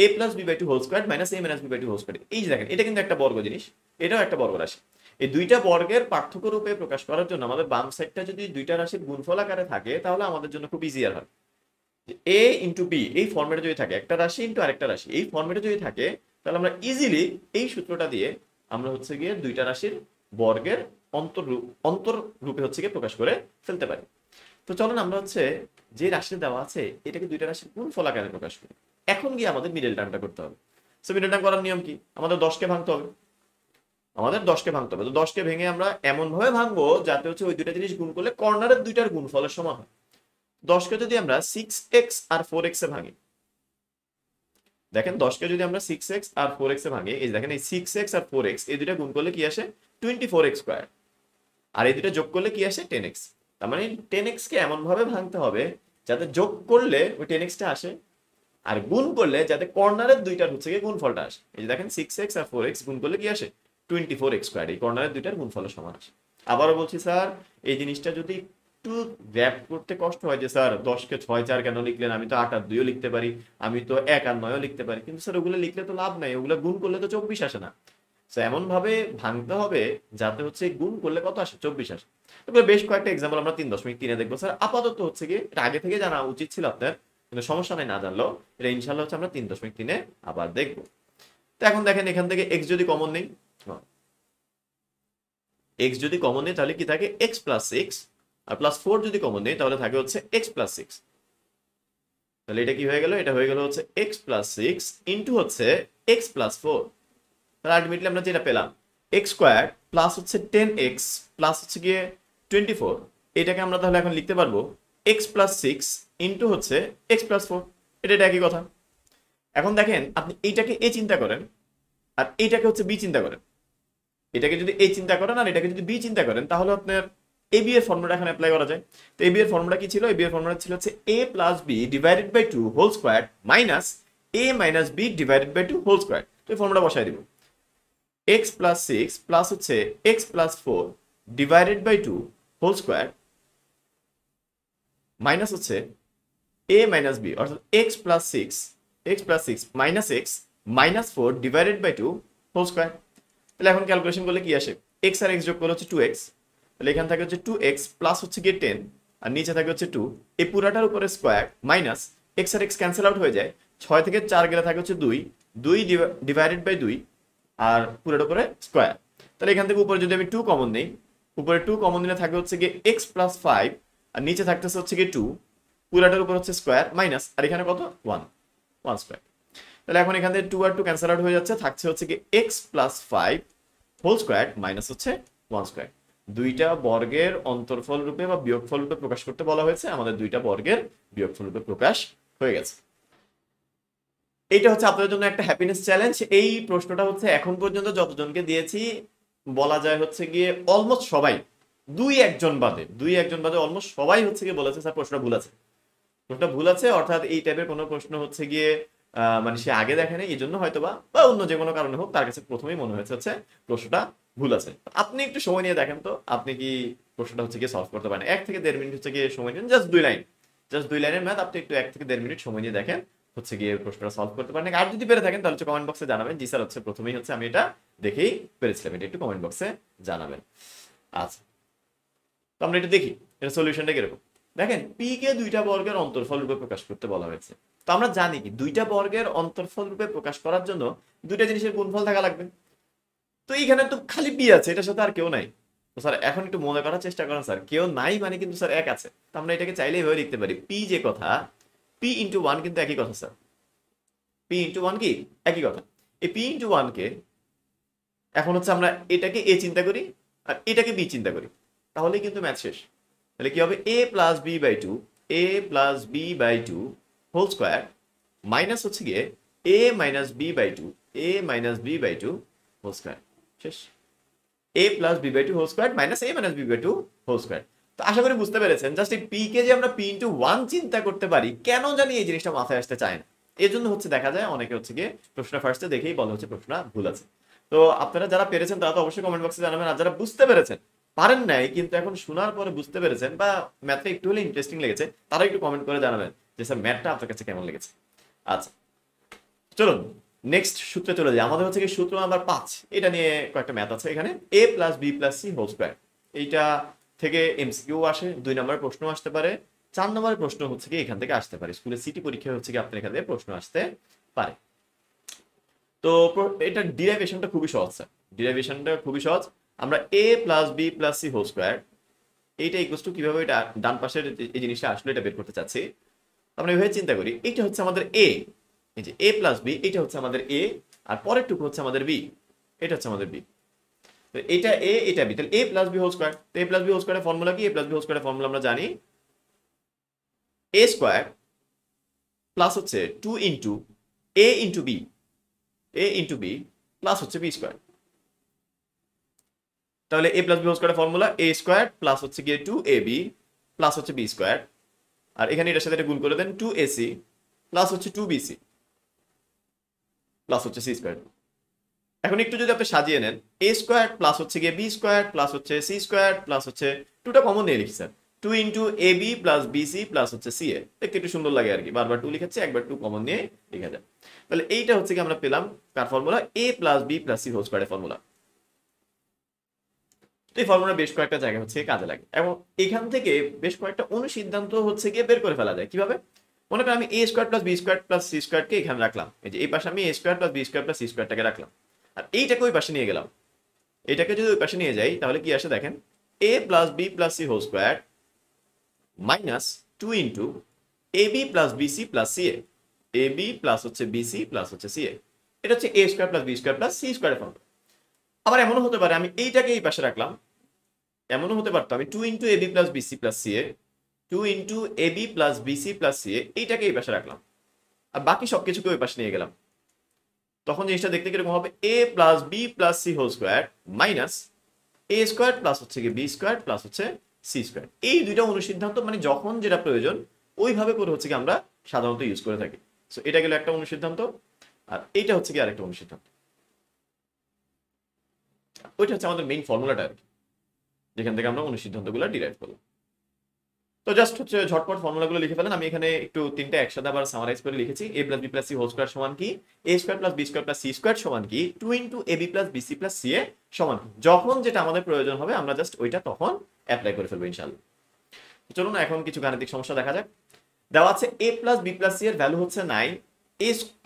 a plus B by two whole square minus A minus B by two whole square. এই যে দেখেন, এটা কিন্তু একটা বর্গ জিনিস, এটাও একটা বর্গ রাশি। এই দুইটা বর্গের পার্থক্য রূপে প্রকাশ করার জন্য আমাদের বাম সাইডটা যদি দুইটা রাশির গুণফল আকারে থাকে তাহলে আমাদের জন্য খুব ইজিয়ার হয়। এ ইন্টু বি এই ফর্মেটে যদি থাকে, একটা রাশি ইন্টু আরেকটা রাশি এই ফর্মেটে যদি থাকে, তাহলে আমরা ইজিলি এই সূত্রটা দিয়ে আমরা হচ্ছে গিয়ে দুইটা রাশির বর্গের অন্তর রূপে হচ্ছে গিয়ে প্রকাশ করে ফেলতে পারি। তো চলুন আমরা হচ্ছে যে রাশি দেওয়া আছে এটাকে দুইটা রাশির গুণফল আকারে প্রকাশ করি। এখন গিয়ে আমাদের মিডল টার্মটা করতে হবে। সো মিডল টার্ম করার নিয়ম কি? আমাদের 10কে ভাঙতে হবে, আমাদের 10কে ভাঙতে হবে। তো 10কে ভেঙে আমরা এমন ভাবে ভাঙবো যাতে হচ্ছে ওই দুইটা জিনিস গুণ করলে কর্নারের দুইটার গুণফলের সমান হয়। 10কে যদি আমরা 6x আর 4x এ ভাঙি, দেখেন 10কে যদি আমরা 6x আর 4x এ ভাঙি, এই দেখেন এই 6x আর 4x এই দুইটা গুণ করলে কি আসে 24x স্কয়ার, আর এই দুইটা যোগ করলে কি আসে 10x। তার মানে 10x কে এমন ভাবে ভাঙতে হবে যাতে যোগ করলে ওই 10x টা আসে, আর গুণ করলে যাতে কর্নারের দুইটার হচ্ছে গিয়ে গুণফলটা আসে। এই যে দেখেন 6x আর 4x গুণ করলে কি আসে 24x স্কয়ার, এই কর্নারের দুইটার গুণফলের সমান আসে। আবারও বলছি স্যার, এই জিনিসটা যদি একটু র্যাপ করতে কষ্ট হয় যে স্যার 10কে 6 4 কেন লিখলেন, আমি তো 8 আর 2ও লিখতে পারি, আমি তো 1 আর 9ও লিখতে পারি, কিন্তু স্যার ওগুলো লিখলে তো লাভ নাই, ওগুলো গুণ করলে তো 24 আসে না। তো এমন ভাবে ভাঙতে হবে যাতে হচ্ছে গুণ করলে কত আসে 24 আসে। তবে বেশ কয়েকটা এক্সাম্পল আমরা 3.3 দেখবো স্যার। আপাতত হচ্ছে কি এটা আগে থেকে জানা উচিত ছিল আপনার, কিন্তু সমস্যা নাই না জানলেও, এটা ইনশাল্লাহ হচ্ছে আমরা 3.3 আবার দেখবো। তো এখন দেখেন এখান থেকে এক্স যদি কমন নেই, এক্স যদি কমন নেই তাহলে কি থাকে এক্স প্লাস 6, আর প্লাস 4 যদি কমন নেই তাহলে থাকে হচ্ছে এক্স প্লাস 6। তাহলে এটা কি হয়ে গেল, এটা হয়ে গেল হচ্ছে এক্স প্লাস 6 ইন্টু হচ্ছে এক্স প্লাস 4। তাহলে আলটিমেটলি আমরা যেটা পেলাম এক্স স্কোয়ার প্লাস হচ্ছে 10x প্লাস হচ্ছে গিয়ে 24, এটাকে আমরা তাহলে এখন লিখতে পারবো এক্স প্লাস 6 ইন্টু হচ্ছে এক্স প্লাস 4। এটা একই কথা। এখন দেখেন আপনি এইটাকে এ চিন্তা করেন আর এইটাকে হচ্ছে বি চিন্তা করেন, এটাকে যদি এ চিন্তা করেন আর এটাকে যদি বি চিন্তা করেন তাহলে আপনার এ বি এর ফর্মুলা এখন অ্যাপ্লাই করা যায়। তো এ বি এর ফর্মুলা কি ছিল? এ বি এর ফর্মুলা ছিল হচ্ছে a plus B divided by 2 whole square minus a minus b divided by 2 whole square. তো এই ফর্মুলা বসাই দিব, x প্লাস 6 প্লাস হচ্ছে x plus 4 divided by 2 whole square minus হচ্ছে a মাইনাস বি অর্থাৎ x plus 6 minus x minus 4 divided by 2 whole square. তাহলে এখন calculation করলে কি আসে, x আর x যোগ করলে হচ্ছে 2x, তাহলে এখান থেকে হচ্ছে 2x প্লাস হচ্ছে গিয়ে 10 আর নিচে থাকে হচ্ছে 2, এই পুরাটার উপরে স্কয়ার মাইনাস x আর x ক্যান্সেল আউট হয়ে যায়, 6 থেকে 4 গেলে থাকে হচ্ছে 2 ডিভাইডেড বাই 2 আর পুরোটার উপরে স্কয়ার। তাহলে এখান থেকে উপরে যদি আমি 2 কমন নেই, উপরে 2 কমন নিলে থাকে হচ্ছে গিয়ে x প্লাস 5 আর নিচে থাকতেছে হচ্ছে গিয়ে 2, পুরাটার উপর হচ্ছে স্কয়ার মাইনাস আর এখানে কত 1 স্কয়ার। তাহলে এখন এখান থেকে 2 আর 2 ক্যান্সেল আউট হয়ে যাচ্ছে, থাকছে হচ্ছে কি x plus 5 whole square minus হচ্ছে 1 স্কয়ার। দুইটা বর্গের অন্তরফল রূপে বা বিয়োগফল রূপে প্রকাশ করতে বলা হয়েছে, আমাদের দুইটা বর্গের বিয়োগফল রূপে প্রকাশ হয়ে গেছে। এইটা হচ্ছে আপনাদের জন্য একটা হ্যাপিনেস চ্যালেঞ্জ। এই প্রশ্নটা হচ্ছে এখন পর্যন্ত যতজনকে দিয়েছি বলা যায় হচ্ছে গিয়ে অলমোস্ট সবাই, দুই একজন বাদে অলমোস্ট সবাই হচ্ছে গিয়ে বলেছে স্যার প্রশ্নটা ভুল আছে, অর্থাৎ এই টাইপের কোনো প্রশ্ন হচ্ছে গিয়ে মানে সে আগে দেখে নেই, এই জন্য হয়তো বা অন্য যে কোনো কারণে হোক তার কাছে প্রথমেই মনে হয়েছে হচ্ছে প্রশ্নটা ভুল আছে। আপনি একটু সময় নিয়ে দেখেন তো আপনি কি প্রশ্নটা হচ্ছে গিয়ে সলভ করতে পারেন। 1 থেকে 1.5 মিনিট হচ্ছে গিয়ে সময় নিন, জাস্ট 2 লাইনের ম্যাথ আপনি একটু 1 থেকে 1.5 মিনিট সময় নিয়ে দেখেন, হচ্ছে গিয়ে প্রশ্নটা সলভ করতে পারেন। আর যদি পেরে থাকেন তাহলে কমেন্ট বক্সে জানাবেন, জি স্যার হচ্ছে প্রথমেই হচ্ছে আমি এটা দেখেই পেরেছিলাম, এটা একটু কমেন্ট বক্সে জানাবেন। আচ্ছা, তো আমরা এটা দেখি এটা সলিউশনটা কিরকম। দেখেন পি কে দুইটা বর্গের অন্তরফল রূপে প্রকাশ করতে বলা হয়েছে। তো আমরা জানি কি দুইটা বর্গের অন্তরফল রূপে প্রকাশ করার জন্য দুইটা জিনিসের গুণফল থাকা লাগবে। তো এইখানে তো খালি পি আছে, এটার সাথে আর কেউ নাই। তো স্যার এখন একটু মনে করার চেষ্টা করেন, স্যার কেউ নাই মানে কিন্তু স্যার এক আছে। তো আমরা এটাকে চাইলে এভাবে লিখতে পারি, পি যে কথা পি ইন্টু 1 কিন্তু একই কথা স্যার, পি ইন্টু 1 কি একই কথা। এই পি ইন্টু 1 কে এখন হচ্ছে আমরা এটাকে এ চিন্তা করি আর এটাকে বি চিন্তা করি, তাহলে কিন্তু ম্যাথ শেষ। তাহলে কি হবে a plus B by 2 whole square minus হচ্ছে গিয়ে A minus B by two, A minus B by two whole square, শেষ। A plus B by two whole square minus A minus B by two whole square. তো আশা করি বুঝতে পেরেছেন, just এই P K যে আমরা পি ইন্টু ওয়ান চিন্তা করতে পারি, কেন জানি এই জিনিসটা মাথায় আসতে চায় না। এই জন্য হচ্ছে দেখা যায় অনেকে হচ্ছে গিয়ে প্রশ্ন ফার্স্টে দেখেই বলে হচ্ছে প্রশ্ন ভুল আছে। তো আপনারা যারা পেরেছেন তারা তো অবশ্যই কমেন্ট বক্সে জানাবেন, আর যারা বুঝতে পেরেছেন, পারেন নাই কিন্তু এখন শোনার পরে বুঝতে পেরেছেন বা ম্যাথটা একটু হলে ইন্টারেস্টিং লেগেছে, তারা একটু কমেন্ট করে জানাবেন যে স্যার ম্যাথটা আপনার কাছে কেমন লেগেছে। আচ্ছা চলুন নেক্সট সূত্রে চলে যাই। আমাদের হচ্ছে কি সূত্র নাম্বার 5, এটা নিয়ে কয়েকটা ম্যাথ আছে এখানে। A plus B plus C whole square, এইটা থেকে এমসিকিউ আসে, 2 নম্বরের প্রশ্ন আসতে পারে, 4 নম্বরের প্রশ্ন হচ্ছে কি এখান থেকে আসতে পারে, স্কুলে সিটি পরীক্ষা হচ্ছে কি আপনার এখান থেকে প্রশ্ন আসতে পারে। তো এটা ডিরাইভেশনটা খুবই সহজ স্যার, ডিরাইভেশনটা খুবই সহজ। আমরা A plus B plus C whole square এইটা ইকুয়ালস টু কিভাবে এটা ডান পাশের এই জিনিসটা আসলে এটা বের করতে চাচ্ছি। আমরা এইভাবে চিন্তা করি, এইটা হচ্ছে আমাদের এ, এই যে এ প্লাস বি, এটা হচ্ছে আমাদের এ, আর পরের টুকু হচ্ছে আমাদের বি, এটা হচ্ছে আমাদের বি। তো এটা এ এটা বি, তাহলে এ প্লাস বি হোল স্কোয়ার। তো এ প্লাস বি হোল স্কোয়ারের ফর্মুলা কি? এ প্লাস বি হোল স্কোয়ারের ফর্মুলা আমরা জানি, এ স্কোয়ার প্লাস হচ্ছে 2 ইন্টু এ ইন্টু বি, এ ইন্টু বি প্লাস হচ্ছে বি স্কোয়ার। তাহলে এ প্লাস বি হোল স্কোয়ারের ফর্মুলা এ স্কোয়ার প্লাস হচ্ছে গিয়ে 2ab প্লাস হচ্ছে বি স্কোয়ার, আর এখানে এটার সাথে এটা গুণ করে দেন 2ac প্লাস হচ্ছে 2bc প্লাস হচ্ছে সি স্কোয়ার। এখন একটু যদি আপনি সাজিয়ে নেন, এ স্কোয়ার প্লাস হচ্ছে গিয়ে বি স্কোয়ার প্লাস হচ্ছে সি স্কোয়ার প্লাস হচ্ছে 2টা কমন নিয়ে লিখছি sir, 2 into A B plus BC plus হচ্ছে সি এ, দেখতে একটু সুন্দর লাগে আর কি, বারবার 2 লিখাচ্ছে, একবার 2 কমন নিয়ে লেখা যায়। তাহলে এইটা হচ্ছে কি আমরা পেলাম কার formula? A plus B plus C whole স্কোয়ারের ফর্মুলা। তো এই ফর্মুলা বেশ কয়েকটা জায়গায় হচ্ছে কাজে লাগে, এবং এখান থেকে বেশ কয়েকটা অনুসিদ্ধান্ত হচ্ছে গিয়ে বের করে ফেলা যায়। কিভাবে? মনে করেন আমি A square plus B square plus C স্কোয়ারকে এখানে রাখলাম, এই যে এই পাশে আমি A square plus B square plus C স্কোয়ারটাকে রাখলাম, আর এইটাকে ওই পাশে নিয়ে গেলাম। এটাকে যদি ওই পাশে নিয়ে যাই তাহলে কি আসে দেখেন, A plus B plus C whole square minus 2 into A B plus BC plus C A, A B plus হচ্ছে বিসি প্লাস হচ্ছে সি এ। এটা হচ্ছে A square plus B square plus C স্কোয়ারের ফর্ম। আবার এমনও হতে পারে আমি এইটাকে এই পাশে রাখলাম, এমনও হতে পারতো আমি 2 into A B plus BC plus C A, 2 into A B plus BC plus C A, এইটাকে এই পাশে রাখলাম, আর বাকি সবকিছুকে ওই পাশে নিয়ে গেলাম। তখন জিনিসটা দেখতে কিরকম হবে? A plus B plus C whole square minus A square plus হচ্ছে কি বি স্কোয়ার প্লাস হচ্ছে সি স্কোয়ার। এই দুইটা অনুসিদ্ধান্ত মানে যখন যেটা প্রয়োজন ওইভাবে করে হচ্ছে কি আমরা সাধারণত ইউজ করে থাকি। সো এটা গেল একটা অনুসিদ্ধান্ত, আর এইটা হচ্ছে কি আরেকটা অনুসিদ্ধান্ত। ওইটা হচ্ছে আমাদের মেইন ফর্মুলাটা আর কি, যেখান থেকে আমরা অনুসিদ্ধান্তগুলো ডিরাইভ করলাম। তো জাস্ট হচ্ছে ঝটপট ফর্মুলাগুলো লিখে ফেলেন। আমি এখানে একটু তিনটা একসাথে আবার সামারাইজ করে লিখেছি। A plus B plus C whole square সমান কি? A square plus B square plus C square সমান কি? 2 into A B plus BC plus C A সমান কি? যখন যেটা আমাদের প্রয়োজন হবে আমরা জাস্ট ওইটা তখন অ্যাপ্লাই করে ফেলবো ইনশাআল্লাহ। চলুন এখন কিছু গাণিতিক সমস্যা দেখা যাক। দেওয়া আছে A plus B plus C এর ভ্যালু হচ্ছে 9,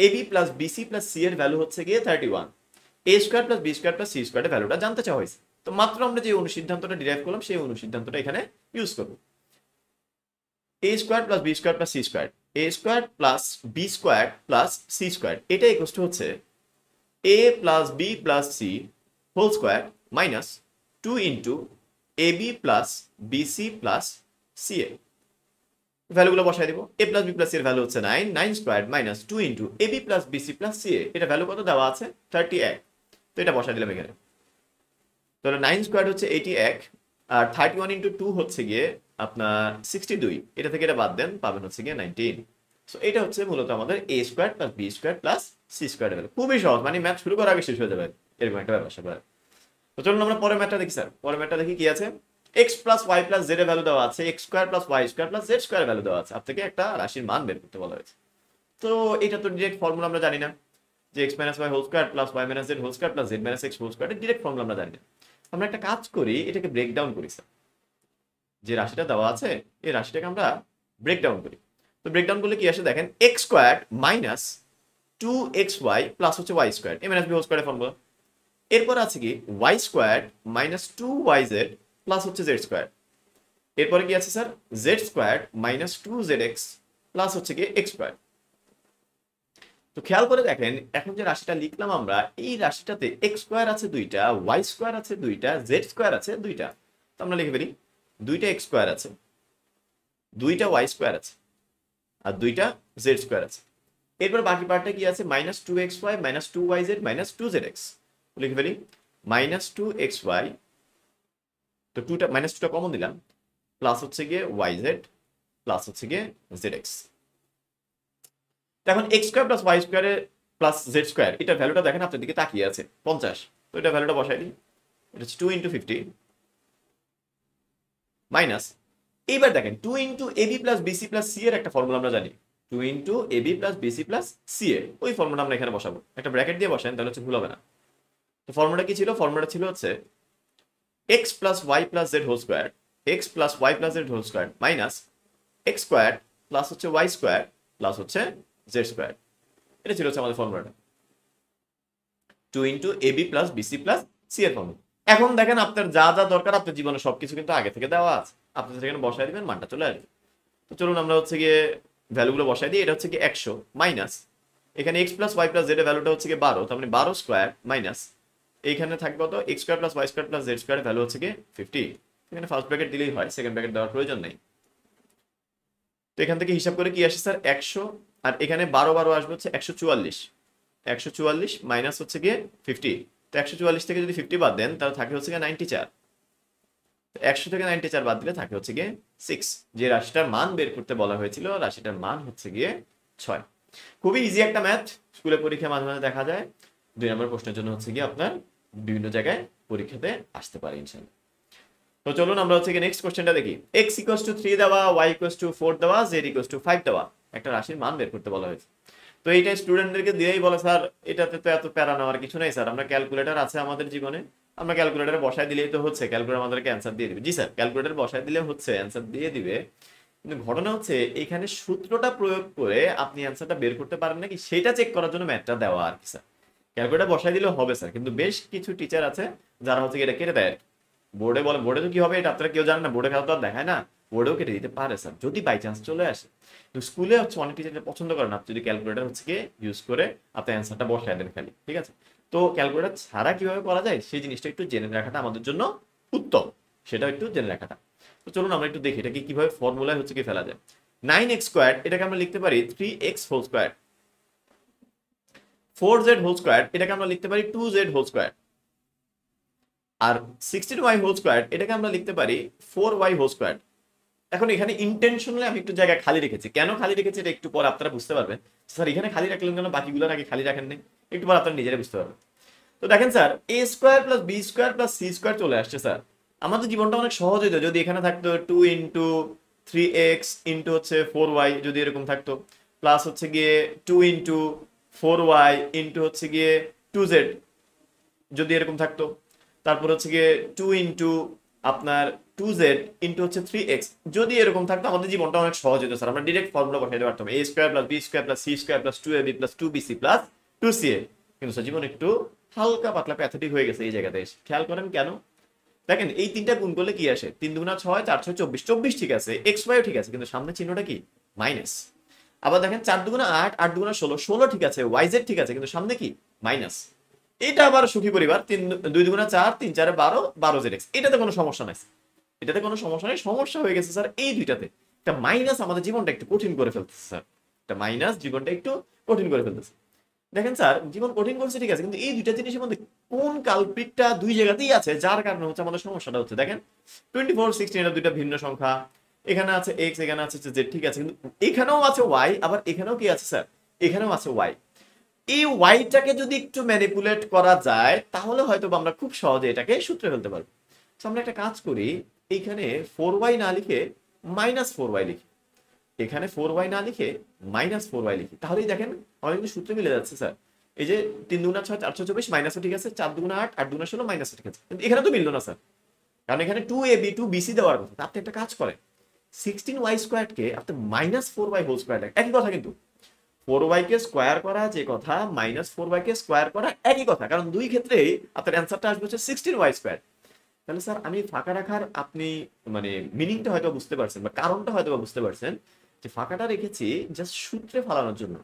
A B plus BC plus C এর ভ্যালু হচ্ছে গিয়ে 31, A square plus B square plus C স্কোয়ারের ভ্যালুটা জানতে চাওয়া হয়েছে। তো মাত্র আমরা যে অনুসিদ্ধান্তটা ডিরাইভ করলাম সেই অনুসিদ্ধান্তটা এখানে ইউজ করবো। a square plus B square plus C square, A square plus B square plus C square, এটা ইকুয়াল টু হচ্ছে a plus B plus C whole square minus 2 into A B plus BC plus C A. ভ্যালুগুলো বসাই দিব। A plus B plus C এর value হচ্ছে 9, 9 square minus 2 into A B plus BC plus C A, এটা value কত দেওয়া আছে? 31। তো এটা বসাই দিলাম এখানে। তাহলে 9 স্কোয়ার হচ্ছে 81, আর 31 ইন্টু 2 হচ্ছে গিয়ে আপনার 62, এটা থেকে এটা বাদ দেন পাবেন হচ্ছে গিয়ে 19। সো এটা হচ্ছে মূলত আমাদের A square plus B square plus C square value. খুবই সহজ, মানে ম্যাথ শুরু করার আগে শেষ হয়ে যাবে এরকম একটা ব্যাপার স্যাপার। তো চলুন আমরা পরের ম্যাথটা দেখি স্যার। পরের ম্যাথটা দেখি কি আছে। X plus y plus z এর ভ্যালু দেওয়া আছে, x square plus Y square plus z square value দেওয়া আছে, আপনাকে একটা রাশির মান বের করতে বলা হয়েছে। তো এটা তো ডিরেক্ট ফর্মুলা আমরা জানি না, যে x minus y whole square plus y minus z whole square plus z minus x whole square, direct formula আমরা জানি না। আমরা একটা কাজ করি, এটাকে ব্রেকডাউন করি স্যার। যে রাশিটা দেওয়া আছে এই রাশিটাকে আমরা ব্রেকডাউন করি। তো ব্রেকডাউন করলে কি আসে দেখেন, x square minus 2xy plus হচ্ছে y square, a minus B whole স্কোয়ারের ফর্মুলা। এরপর আছে কি y square minus 2yz plus হচ্ছে জেড স্কোয়ার। এরপরে কি আছে sir, z square minus 2zx plus হচ্ছে কি এক্স স্কোয়ার। তো খেয়াল করে দেখেন, এখন যে রাশিটা লিখলাম আমরা, এই রাশিটাতে এক্স স্কোয়ার আছে দুইটা, ওয়াই স্কোয়ার আছে দুইটা, জেড স্কোয়ার আছে দুইটা। তো আমরা লিখে ফেলি, দুইটা এক্স স্কোয়ার আছে, দুইটা ওয়াই স্কোয়ার আছে, আর দুইটা জেড স্কোয়ার আছে। এরপর বাকি পার্টটা কি আছে, minus two x y minus two y z minus two z x লিখে ফেলি। মাইনাস টু এক্স ওয়াই, তো টুটা মাইনাস টুটা কমন দিলাম, প্লাস হচ্ছে গিয়ে ওয়াই জেড প্লাস হচ্ছে গিয়ে জেড এক্স। এখন এক্স স্কোয়ার প্লাস ওয়াই স্কোয়ারে প্লাস জেড স্কোয়ার, এটা ভ্যালুটা দেখেন আপনার দিকে তাকিয়ে আছে 50, তো এটা ভ্যালুটা বসাই দিই, এটা হচ্ছে 2 ইন্টু 50 মাইনাস, এইবার দেখেন 2 into a b plus BC plus C এর একটা ফর্মুলা আমরা জানি, 2 into a b plus BC plus C এর ওই ফর্মুলা আমরা এখানে বসাবো, একটা ব্র্যাকেট দিয়ে বসান তাহলে হচ্ছে ভুল হবে না। তো ফর্মুলাটা কি ছিল, ফর্মুলাটা ছিল হচ্ছে x plus y plus z whole square, x plus y plus z whole square minus x square plus হচ্ছে ওয়াই স্কোয়ার প্লাস হচ্ছে জেড স্কোয়ার, এটা ছিল হচ্ছে আমাদের ফর্মুলাটা, 2 into a b plus BC plus C এর ফর্মুলা। এখন দেখেন আপনার যা যা দরকার আপনার জীবনে সবকিছু কিন্তু আগে থেকে দেওয়া আছে, আপনি সেখানে বসাই দিবেন, মানটা চলে আসবে। তো চলুন আমরা হচ্ছে গিয়ে ভ্যালুগুলো বসাই দিই, এটা হচ্ছে কি 100 মাইনাস এখানে x plus y plus z এর ভ্যালুটা হচ্ছে কি 12, তার মানে 12 স্কোয়ার মাইনাস এইখানে থাকবে কত, x square plus Y square plus z square value হচ্ছে কি 50, এখানে ফার্স্ট ব্র্যাকেট দিলেই হয়, সেকেন্ড ব্র্যাকেট দেওয়ার প্রয়োজন নেই। তো এখান থেকে হিসাব করে কি আসে স্যার 100, আর এখানে 12 12 আসবে হচ্ছে 144, 144 মাইনাস হচ্ছে গিয়ে 50, তো 144 থেকে যদি 50 বাদ দেন তাহলে থাকে হচ্ছে গিয়ে 94, 100 থেকে 94 বাদ দিলে থাকে হচ্ছে গিয়ে 6, যে রাশিটার মান বের করতে বলা হয়েছিল রাশিটার মান হচ্ছে গিয়ে 6। খুবই ইজি একটা ম্যাথ, স্কুলে পরীক্ষা মাঝে মাঝে দেখা যায়, 2 নম্বর প্রশ্নের জন্য হচ্ছে গিয়ে আপনার বিভিন্ন জায়গায় পরীক্ষাতে আসতে পারে ইনশাআল্লাহ। তো চলুন আমরা হচ্ছে গিয়ে নেক্সট কোশ্চেনটা দেখি, x ইকুয়ালস টু 3 দেওয়া, y ইকুয়ালস টু 4 দেওয়া, z ইকুয়ালস টু 5 দেওয়া, একটা রাশির মান বের করতে বলা হয়েছে। তো এইটা স্টুডেন্টদেরকে দিয়েই বলে স্যার এটাতে তো এত প্যারা নেওয়ার কিছু নেই স্যার, আমরা ক্যালকুলেটর আছে আমাদের জীবনে, আমরা ক্যালকুলেটরে বসায় দিলেই তো হচ্ছে, ক্যালকুলেটর আমাদেরকে অ্যান্সার দিয়ে দিবে। জি স্যার, ক্যালকুলেটর বসায় দিলে হচ্ছে অ্যান্সার দিয়ে দিবে, কিন্তু ঘটনা হচ্ছে এখানে সূত্রটা প্রয়োগ করে আপনি অ্যান্সারটা বের করতে পারেন নাকি সেটা চেক করার জন্য ম্যাথটা দেওয়া আর কি স্যার। ক্যালকুলেটর বসায় দিলেও হবে স্যার, কিন্তু বেশ কিছু টিচার আছে যারা হচ্ছে এটা কেটে দেয়, বোর্ডে বলে, বোর্ডে তো কি হবে এটা আপনারা কেউ জানেন না, বোর্ডে খাতা তো আর দেখায় না, বোর্ডেও কেটে দিতে পারে স্যার যদি বাই চান্স চলে আসে। তো স্কুলে হচ্ছে অনেক টিচার পছন্দ করেন আপনি যদি ক্যালকুলেটর হচ্ছে গিয়ে ইউজ করে আপনি অ্যান্সারটা বসায় দেন খালি, ঠিক আছে। তো ক্যালকুলেটর ছাড়া কিভাবে করা যায় সেই জিনিসটা একটু জেনে রাখাটা আমাদের জন্য উত্তম, সেটা একটু জেনে রাখাটা। তো চলুন আমরা একটু দেখি এটাকে কিভাবে ফর্মুলায় হচ্ছে কি ফেলা যায়। 9x স্কোয়ার এটাকে আমরা লিখতে পারি 3x whole square, 4z whole square এটাকে আমরা লিখতে পারি 2z হোল স্কোয়ার, আর 16y হোল স্কোয়ার এটাকে আমরা লিখতে পারি 4y হোল স্কোয়ার। এখন এখানে ইন্টেনশনালি আমি একটু জায়গা খালি রেখেছি, কেন খালি রেখেছি এটা একটু পর আপনারা বুঝতে পারবেন। স্যার এখানে খালি রাখলেন কেন, বাকিগুলোর আগে খালি রাখেন নেই, একটু পর আপনারা নিজেরাই বুঝতে পারবেন। তো দেখেন sir A square plus B square plus C square চলে আসছে স্যার, আমাদের জীবনটা অনেক সহজ হতো যদি এখানে থাকতো 2 ইন্টু 3x ইন্টু হচ্ছে 4y, যদি এরকম থাকতো, প্লাস হচ্ছে গিয়ে 2 ইন্টু 4y ইন্টু হচ্ছে গিয়ে 2z যদি এরকম থাকতো, তারপর হচ্ছে গিয়ে 2 ইন্টু আপনার 2z ইন্টু হচ্ছে 3x যদি এরকম থাকতো, আমাদের জীবনটা অনেক সহজ হতো স্যার, আমরা ডিরেক্ট ফর্মুলা বসাইতে পারতাম a square plus b square plus c square plus 2ab plus 2bc plus 2ca। কিন্তু স্যার জীবন একটু হালকা পাতলা প্যাথেটিক হয়ে গেছে এই জায়গাতে এসে, খেয়াল করেন কেন। দেখেন এই তিনটা গুণ করলে কি আসে, 3 দুগুণা 6, 4 6 24, 24 ঠিক আছে, xy ঠিক আছে, কিন্তু সামনে চিহ্নটা কি মাইনাস। আবার দেখেন 4 দুগুণা 8, 8 দুগুণা 16, 16 ঠিক আছে, yz ঠিক আছে, কিন্তু সামনে কি মাইনাস। এটা আবার সুখী পরিবার, 2 দুগুণা 4, 3 4 12, 12zx, এটাতে কোনো সমস্যা নাই, এটাতে কোনো সমস্যা নেই। সমস্যা হয়ে গেছে স্যার এই দুইটাতে, একটা মাইনাস আমাদের জীবনটা একটু কঠিন করে ফেলতেছে স্যার, একটা মাইনাস জীবনটা একটু কঠিন করে ফেলতেছে। দেখেন স্যার জীবন কঠিন করছে ঠিক আছে, কিন্তু এই দুইটা জিনিসের মধ্যে কোন কালপ্রিটটা দুই জায়গাতেই আছে যার কারণে হচ্ছে আমাদের সমস্যাটা হচ্ছে। দেখেন 24 16 এটা দুইটা ভিন্ন সংখ্যা, এখানে আছে x এখানে আছে z ঠিক আছে, কিন্তু এখানেও আছে y, আবার এখানেও কি আছে স্যার, এখানেও আছে y। এই ওয়াইটাকে যদি একটু ম্যানিপুলেট করা যায় তাহলে হয়তো আমরা খুব সহজে এটাকে সূত্রে ফেলতে পারবো। আমরা একটা কাজ করি, এইখানে 4y না লিখে -4y লিখি, এখানে 4y না লিখে -4y লিখি, তাহলেই দেখেন আমাদের কিন্তু সূত্রে মিলে যাচ্ছে স্যার। এই যে 3 দুগুণা 6 4 6 24 মাইনাসও ঠিক আছে, 4 দুগুণা 8 8 দুগুণা 16 মাইনাসও ঠিক আছে, কিন্তু এখানে তো মিললো না স্যার, কারণ এখানে 2ab 2bc দেওয়ার কথা। আপনি একটা কাজ করেন 16y স্কোয়ারকে আপনি -4y হোল স্কোয়ার, একই কথা, কিন্তু 4y কে স্কোয়ার করা যে কথা, -4y কে স্কোয়ার করা একই কথা, কারণ দুই ক্ষেত্রেই আপনার অ্যান্সারটা আসবে হচ্ছে 16y স্কোয়ার। তাহলে স্যার আমি ফাঁকা রাখার আপনি মানে মিনিংটা হয়তো বুঝতে পারছেন বা কারণটা হয়তো বুঝতে পারছেন, যে ফাঁকাটা রেখেছি জাস্ট সূত্রে ফেলানোর জন্য,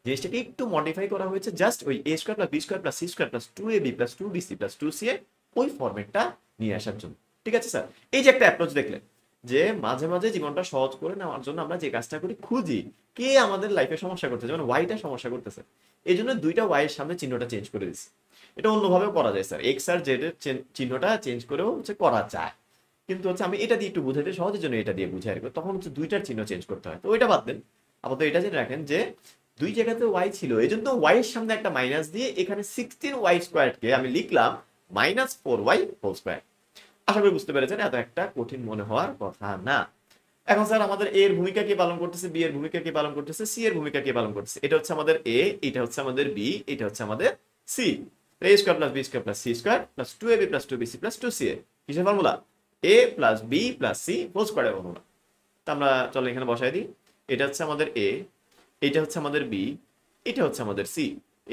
জিনিসটাকে একটু মডিফাই করা হয়েছে জাস্ট ওই a square plus b square plus c square plus 2ab plus 2bc plus 2ca ওই ফরম্যাটটা নিয়ে আসার জন্য, ঠিক আছে স্যার। এই যে একটা অ্যাপ্রোচ দেখলেন, যে মাঝে মাঝে জীবনটা সহজ করে নেওয়ার জন্য আমরা যে কাজটা করি খুঁজি কে আমাদের লাইফে সমস্যা করতেছে, যেমন ওয়াইটা সমস্যা করতেছে, এই জন্য দুইটা ওয়াইয়ের সামনে চিহ্নটা চেঞ্জ করে দিচ্ছি। এটা অন্যভাবেও করা যায় স্যার, এক্স আর জেড এর চিহ্নটা চেঞ্জ করেও হচ্ছে করা যায়, কিন্তু হচ্ছে আমি এটা দিয়ে একটু বুঝাইতে সহজের জন্য এটা দিয়ে বুঝাই রাখবো, তখন হচ্ছে দুইটার চিহ্ন চেঞ্জ করতে হয়, তো ওইটা বাদ দেন। আপাতত এটা জেনে রাখেন যে দুই জায়গাতে ওয়াই ছিল, এই জন্য ওয়াই এর সামনে একটা মাইনাস দিয়ে এখানে 16y স্কোয়ারকে আমি লিখলাম -4y হোল স্কোয়ার। আশা করি বুঝতে পেরেছেন, এত একটা কঠিন মনে হওয়ার কথা না। এখন স্যার আমাদের এ এর ভূমিকা কে পালন করতেছে, বি এর ভূমিকা কে পালন করতেছে, সি এর ভূমিকা কে পালন করতেছে, এটা হচ্ছে আমাদের এ, এটা হচ্ছে আমাদের বি, এটা হচ্ছে আমাদের C. A square plus B square plus C square plus 2ab plus 2bc plus 2ca কিসের formula? A plus B plus C whole স্কোয়ারের ফর্মুলা। তা আমরা চলো এখানে বসাই দিই, এটা হচ্ছে আমাদের এ, এটা হচ্ছে আমাদের বি, এটা হচ্ছে আমাদের C,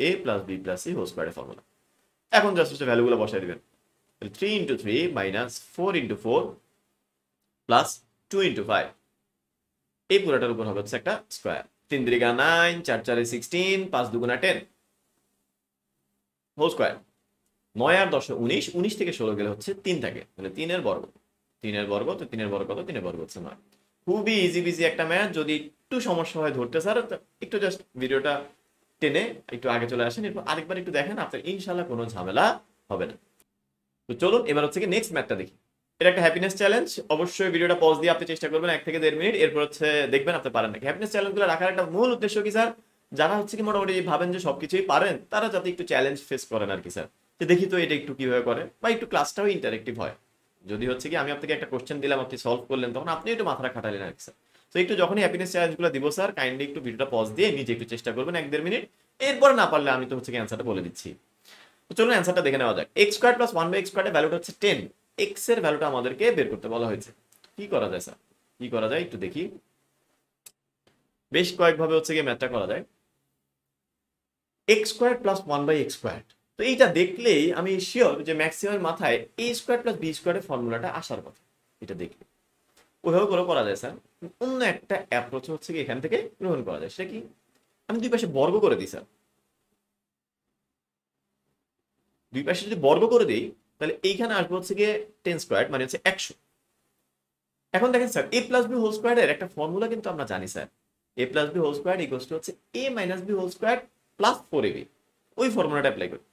A plus B plus C whole স্কোয়ারের ফর্মুলা। এখন জাস্ট হচ্ছে ভ্যালুগুলো বসাই দিবেন, 3 into 3 minus 4 into 4 plus 2 into 5, এই পুরোটার উপর হবে হচ্ছে একটা স্কোয়ার। 3 3 9, 4 4 16, 5 2 10 whole square. 9 আর 10 19, 19 থেকে 16 গেলে হচ্ছে 3 থাকে, তাহলে 3 এর বর্গ, 3 এর বর্গ, তো 3 এর বর্গ কত? 3 এর বর্গ হচ্ছে 9। খুবই ইজি বিজি একটা ম্যাথ, যদি একটু সমস্যা হয় ধরতে স্যার একটু জাস্ট ভিডিওটা টেনে একটু আগে চলে আসেন, এরপর আরেকবার একটু দেখেন, আপনার ইনশাআল্লাহ কোনো ঝামেলা হবে না। তো চলুন এবার হচ্ছে কি নেক্সট ম্যাথটা দেখি। এটা একটা হ্যাপিনেস চ্যালেঞ্জ, অবশ্যই ভিডিওটা পজ দিয়ে আপনি চেষ্টা করবেন 1 থেকে 1.5 মিনিট, এরপর হচ্ছে দেখবেন আপনি পারেন নাকি। হ্যাপিনেস চ্যালেঞ্জগুলো রাখার একটা মূল উদ্দেশ্য কি স্যার, যারা হচ্ছে কি মোটামুটি ভাবেন যে সবকিছুই পারেন, তারা যাতে একটু চ্যালেঞ্জ ফেস করেন আর কি স্যার, যে দেখি তো এটা একটু কিভাবে করে, বা একটু ক্লাসটাও ইন্টারেক্টিভ হয়। যদি হচ্ছে কি আমি আপনাকে একটা কোশ্চেন দিলাম, আপনি সলভ করলেন, তখন আপনি একটু মাথাটা খাটালেন আর কি স্যার। তো একটু যখনই হ্যাপিনেস চ্যালেঞ্জগুলো দিব স্যার, কাইন্ডলি একটু ভিডিওটা পজ দিয়ে নিজে একটু চেষ্টা করবেন 1 1.5 মিনিট, এরপর না পারলে আমি তো হচ্ছে কি অ্যান্সারটা বলে দিচ্ছি। তো চলুন অ্যান্সারটা দেখে নেওয়া যাক। এক্স স্কোয়ার প্লাস 1/x স্কোয়ারের ভ্যালুটা হচ্ছে 10, এক্স এর ভ্যালুটা আমাদেরকে বের করতে বলা হয়েছে। কি করা যায় স্যার, কি করা যায় একটু দেখি, বেশ কয়েকভাবে হচ্ছে গিয়ে ম্যাথটা করা যায়। X square plus 1/x square, তো এইটা দেখলেই আমি শিওর যে ম্যাক্সিমাম মাথায় a স্কোয়ার প্লাস বি স্কোয়ারের ফর্মুলাটা আসার কথা, এটা দেখলে ওইভাবে করে করা যায় স্যার। অন্য একটা অ্যাপ্রোচ হচ্ছে কি এখান থেকে গ্রহণ করা যায়, সেটা কি, আমি দুই পাশে বর্গ করে দিই স্যার, দুই পাশে যদি বর্গ করে দিই তাহলে এইখানে আসবে হচ্ছে গিয়ে 10 স্কোয়ার মানে হচ্ছে 100। এখন দেখেন sir a plus B whole square একটা ফর্মুলা কিন্তু আমরা জানি sir, a plus B whole square equals to হচ্ছে a minus B whole square plus 4ab, ওই ফর্মুলাটা অ্যাপ্লাই করি।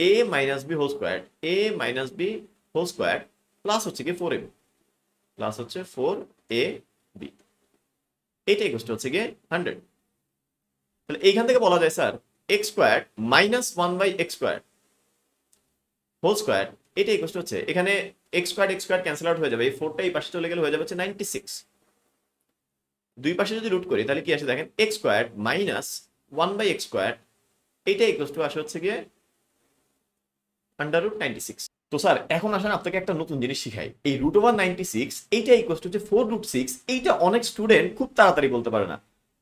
a minus B whole square, a minus B whole square plus হচ্ছে গিয়ে 4ab, প্লাস হচ্ছে 4ab, এইটা ইকুয়ালস টু হচ্ছে গিয়ে 100। তাহলে এইখান থেকে বলা যায় sir x square minus 1/x square whole square, এটা ইকুয়ালস টু হচ্ছে এখানে এক্স স্কোয়ার ক্যান্সেল আউট হয়ে যাবে, এই 4টা এই পাশে চলে গেলে হয়ে যাবে হচ্ছে 96। দুই পাশে যদি রুট করি তাহলে কি আসে দেখেন, x square minus 1/x square, এইটা ইকুয়ালস টু আসে হচ্ছে গিয়ে √96। তো স্যার এখন আসেন আপনাকে একটা নতুন জিনিস শিখাই, এই √96 এইটা ইকুয়ালস টু হচ্ছে 4√6, এইটা অনেক স্টুডেন্ট খুব তাড়াতাড়ি বলতে পারে না,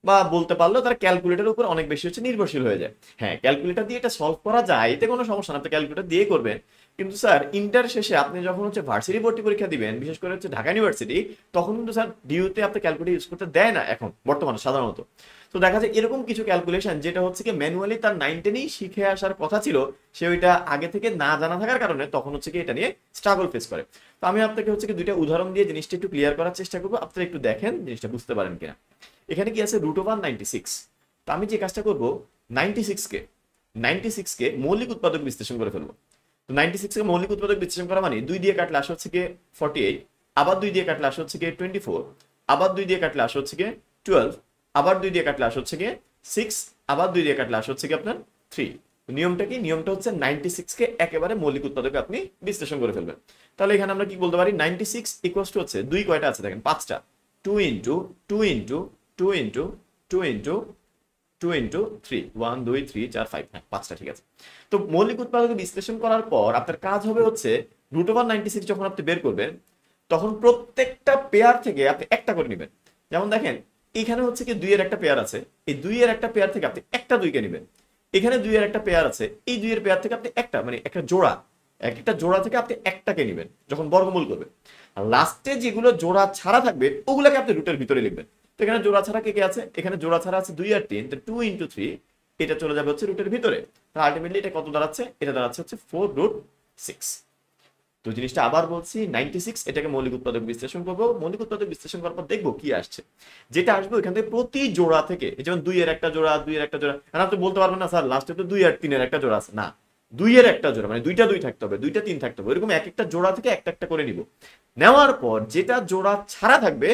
বা বলতে পারলেও তারা ক্যালকুলেটরের উপর অনেক বেশি হচ্ছে নির্ভরশীল হয়ে যায়। হ্যাঁ ক্যালকুলেটর দিয়ে এটা সলভ করা যায়, এতে কোনো সমস্যা না, আপনি ক্যালকুলেটর দিয়ে করবেন, কিন্তু স্যার ইন্টার শেষে আপনি যখন হচ্ছে ভার্সিটি ভর্তি পরীক্ষা দিবেন, বিশেষ করে হচ্ছে ঢাকা ইউনিভার্সিটি, তখন কিন্তু স্যার ডিউতে আপনি ক্যালকুলেটর ইউজ করতে দেয় না এখন বর্তমানে সাধারণত। তো দেখা যায় এরকম কিছু ক্যালকুলেশন যেটা হচ্ছে কি ম্যানুয়ালি তার 9 10এই শিখে আসার কথা ছিল, সে ওইটা আগে থেকে না জানা থাকার কারণে তখন হচ্ছে কি এটা নিয়ে স্ট্রাগল ফেস করে। তো আমি আপনাকে হচ্ছে কি দুইটা উদাহরণ দিয়ে জিনিসটা একটু ক্লিয়ার করার চেষ্টা করবো, আপনারা একটু দেখেন জিনিসটা বুঝতে পারেন কিনা। এখানে কি আছে √96, তো আমি যে কাজটা করবো 96কে মৌলিক উৎপাদক বিশ্লেষণ করে ফেলবো। তো 96কে মৌলিক উৎপাদক বিশ্লেষণ করা মানে 2 দিয়ে কাটলে আসে হচ্ছে গিয়ে 48, আবার 2 দিয়ে কাটলে আসে হচ্ছে গিয়ে 24, আবার 2 দিয়ে কাটলে আসে হচ্ছে গিয়ে 12, আবার 2 দিয়ে কাটলে আসে হচ্ছে গিয়ে 6, আবার 2 দিয়ে কাটলে আসে হচ্ছে গিয়ে আপনার 3। নিয়মটা কি, নিয়মটা হচ্ছে 96কে একেবারে মৌলিক উৎপাদকে আপনি বিশ্লেষণ করে ফেলবেন। তাহলে এখানে আমরা কি বলতে পারি, 96 ইকুয়ালস টু হচ্ছে দুই কয়টা আছে দেখেন, 5টা, 2 into 2 into 2 into 2 into 2 into 3, 1 2 3 4 5, হ্যাঁ 5টা ঠিক আছে। তো মৌলিক উৎপাদকে বিশ্লেষণ করার পর আপনার কাজ হবে হচ্ছে √96 যখন আপনি বের করবেন, তখন প্রত্যেকটা পেয়ার থেকে আপনি একটা করে নেবেন। যেমন দেখেন এখানে হচ্ছে কি 2 এর একটা পেয়ার আছে, এই 2 এর একটা পেয়ার থেকে আপনি একটা 2 কে নেবেন। এখানে 2 এর একটা পেয়ার আছে, এই 2 এর পেয়ার থেকে আপনি একটা মানে একটা জোড়া, একটা জোড়া থেকে আপনি একটাকে নেবেন যখন বর্গমূল করবেন। আর লাস্টে যেগুলো জোড়া ছাড়া থাকবে ওগুলোকে আপনি রুটের ভিতরে লিখবেন। তো এখানে জোড়া ছাড়া কে কে আছে, এখানে জোড়া ছাড়া আছে 2 আর 3, তো 2 ইন্টু 3 এটা চলে যাবে হচ্ছে রুটের ভিতরে। তাহলে আলটিমেটলি এটা কত দাঁড়াচ্ছে, এটা দাঁড়াচ্ছে হচ্ছে 4√6। তো জিনিসটা আবার বলছি, 96 এটাকে মৌলিক উৎপাদক বিশ্লেষণ করবো, মৌলিক উৎপাদক বিশ্লেষণ করার পর দেখবো কি আসছে। যেটা আসবে ওইখান থেকে প্রতি জোড়া থেকে, যেমন 2 এর একটা জোড়া, 2 এর একটা জোড়া, আর আপনি বলতে পারবেন না স্যার লাস্টে তো 2 আর 3 এর একটা জোড়া আছে, না, 2 এর একটা জোড়া মানে দুইটা 2 থাকতে হবে, দুইটা 3 থাকতে হবে, এরকম এক একটা জোড়া থেকে একটা একটা করে নিব। নেওয়ার পর যেটা জোড়া ছাড়া থাকবে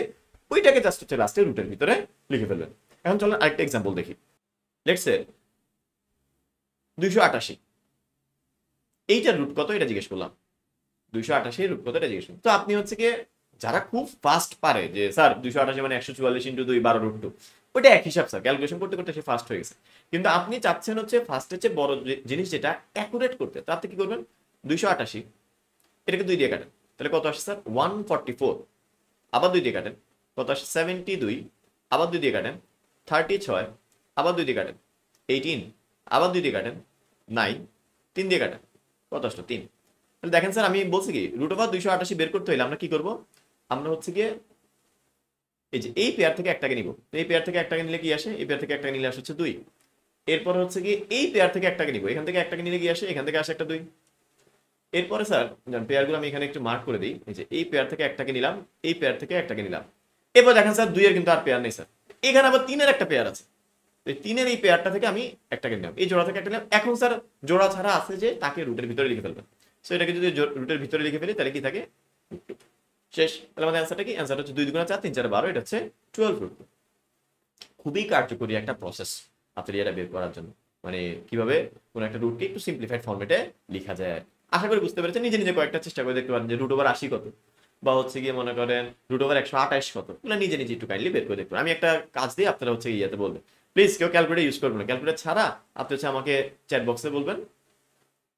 ওইটাকে জাস্ট হচ্ছে লাস্টে রুটের ভিতরে লিখে ফেলবেন। এখন চলেন আরেকটা এক্সাম্পল দেখি। লেটস সে 288, এইটার রুট কত এটা জিজ্ঞেস করলাম, 288 রুট কত এটা জিজ্ঞেস করলাম। তো আপনি হচ্ছে কি যারা খুব ফাস্ট পারে যে স্যার 288 মানে 144 ইন্টু 2 12 রুট 2, ওইটা এক হিসাব স্যার, ক্যালকুলেশন করতে করতে সে ফাস্ট হয়ে গেছে। কিন্তু আপনি চাচ্ছেন হচ্ছে ফার্স্টের চেয়ে বড় জিনিস যেটা অ্যাকুরেট করতে, তো আপনি কি করবেন, 288 এটাকে 2 দিয়ে কাটেন, তাহলে কত আসে স্যার 144, আবার 2 দিয়ে কাটেন কত আসে 72, আবার 2 দিয়ে কাটেন 36, আবার 2 দিয়ে কাটেন 18, আবার 2 দিয়ে কাটেন 9, 3 দিয়ে কাটেন কত আসলো 3। তাহলে দেখেন স্যার আমি বলছি কি রুট ওভার 288 বের করতে হইলে আমরা কি করব, আমরা হচ্ছে গিয়ে এই যে এই পেয়ার থেকে একটাকে নিব, এই পেয়ার থেকে একটাকে নিলে কি আসে, এই পেয়ার থেকে একটাকে নিলে আসে হচ্ছে 2, এরপর হচ্ছে কি এই পেয়ার থেকে একটাকে নিব, এখান থেকে একটাকে নিলে কি আসে, এখান থেকে আসে একটা 2। এরপরে স্যার পেয়ারগুলো আমি এখানে একটু মার্ক করে দিই, এই যে এই পেয়ার থেকে একটাকে নিলাম, এই পেয়ার থেকে একটাকে নিলাম। এরপর দেখেন স্যার 2 এর কিন্তু আর পেয়ার নেই স্যার, এখানে আবার 3 এর একটা পেয়ার আছে, তো 3 এর এই পেয়ারটা থেকে আমি একটাকে নিলাম, এই জোড়া থেকে একটা নিলাম। এখন স্যার জোড়া ছাড়া আছে যে তাকে রুটের ভিতরে লিখে ফেলবেন। সো এটাকে যদি রুটের ভিতরে লিখে ফেলি তাহলে কি থাকে, শেষ। তাহলে আমাদের অ্যান্সারটা কি, অ্যান্সার হচ্ছে 2 2 4 3 4 12, এটা হচ্ছে 12 রুট। খুবই কার্যকরী একটা প্রসেস আপনার এটা বের করার জন্য, মানে কিভাবে কোন একটা রুটকে একটু সিম্পলিফাইড ফরম্যাটে লেখা যায়। আশা করি বুঝতে পেরেছেন, নিজে নিজে কয়েকটা চেষ্টা করে দেখতে পারেন যে রুট ওভার 80 কত, বা হচ্ছে গিয়ে মনে করেন রুট ওভার 128 কত, এগুলো নিজে নিজে একটু কাইন্ডলি বের করে দেখতে পারেন। আমি একটা কাজ দিই, আপনারা হচ্ছে ইয়াতে বলবেন, প্লিজ কেউ ক্যালকুলেটর ইউজ করবেন না, ক্যালকুলেটর ছাড়া আপনি হচ্ছে আমাকে চ্যাট বক্সে বলবেন,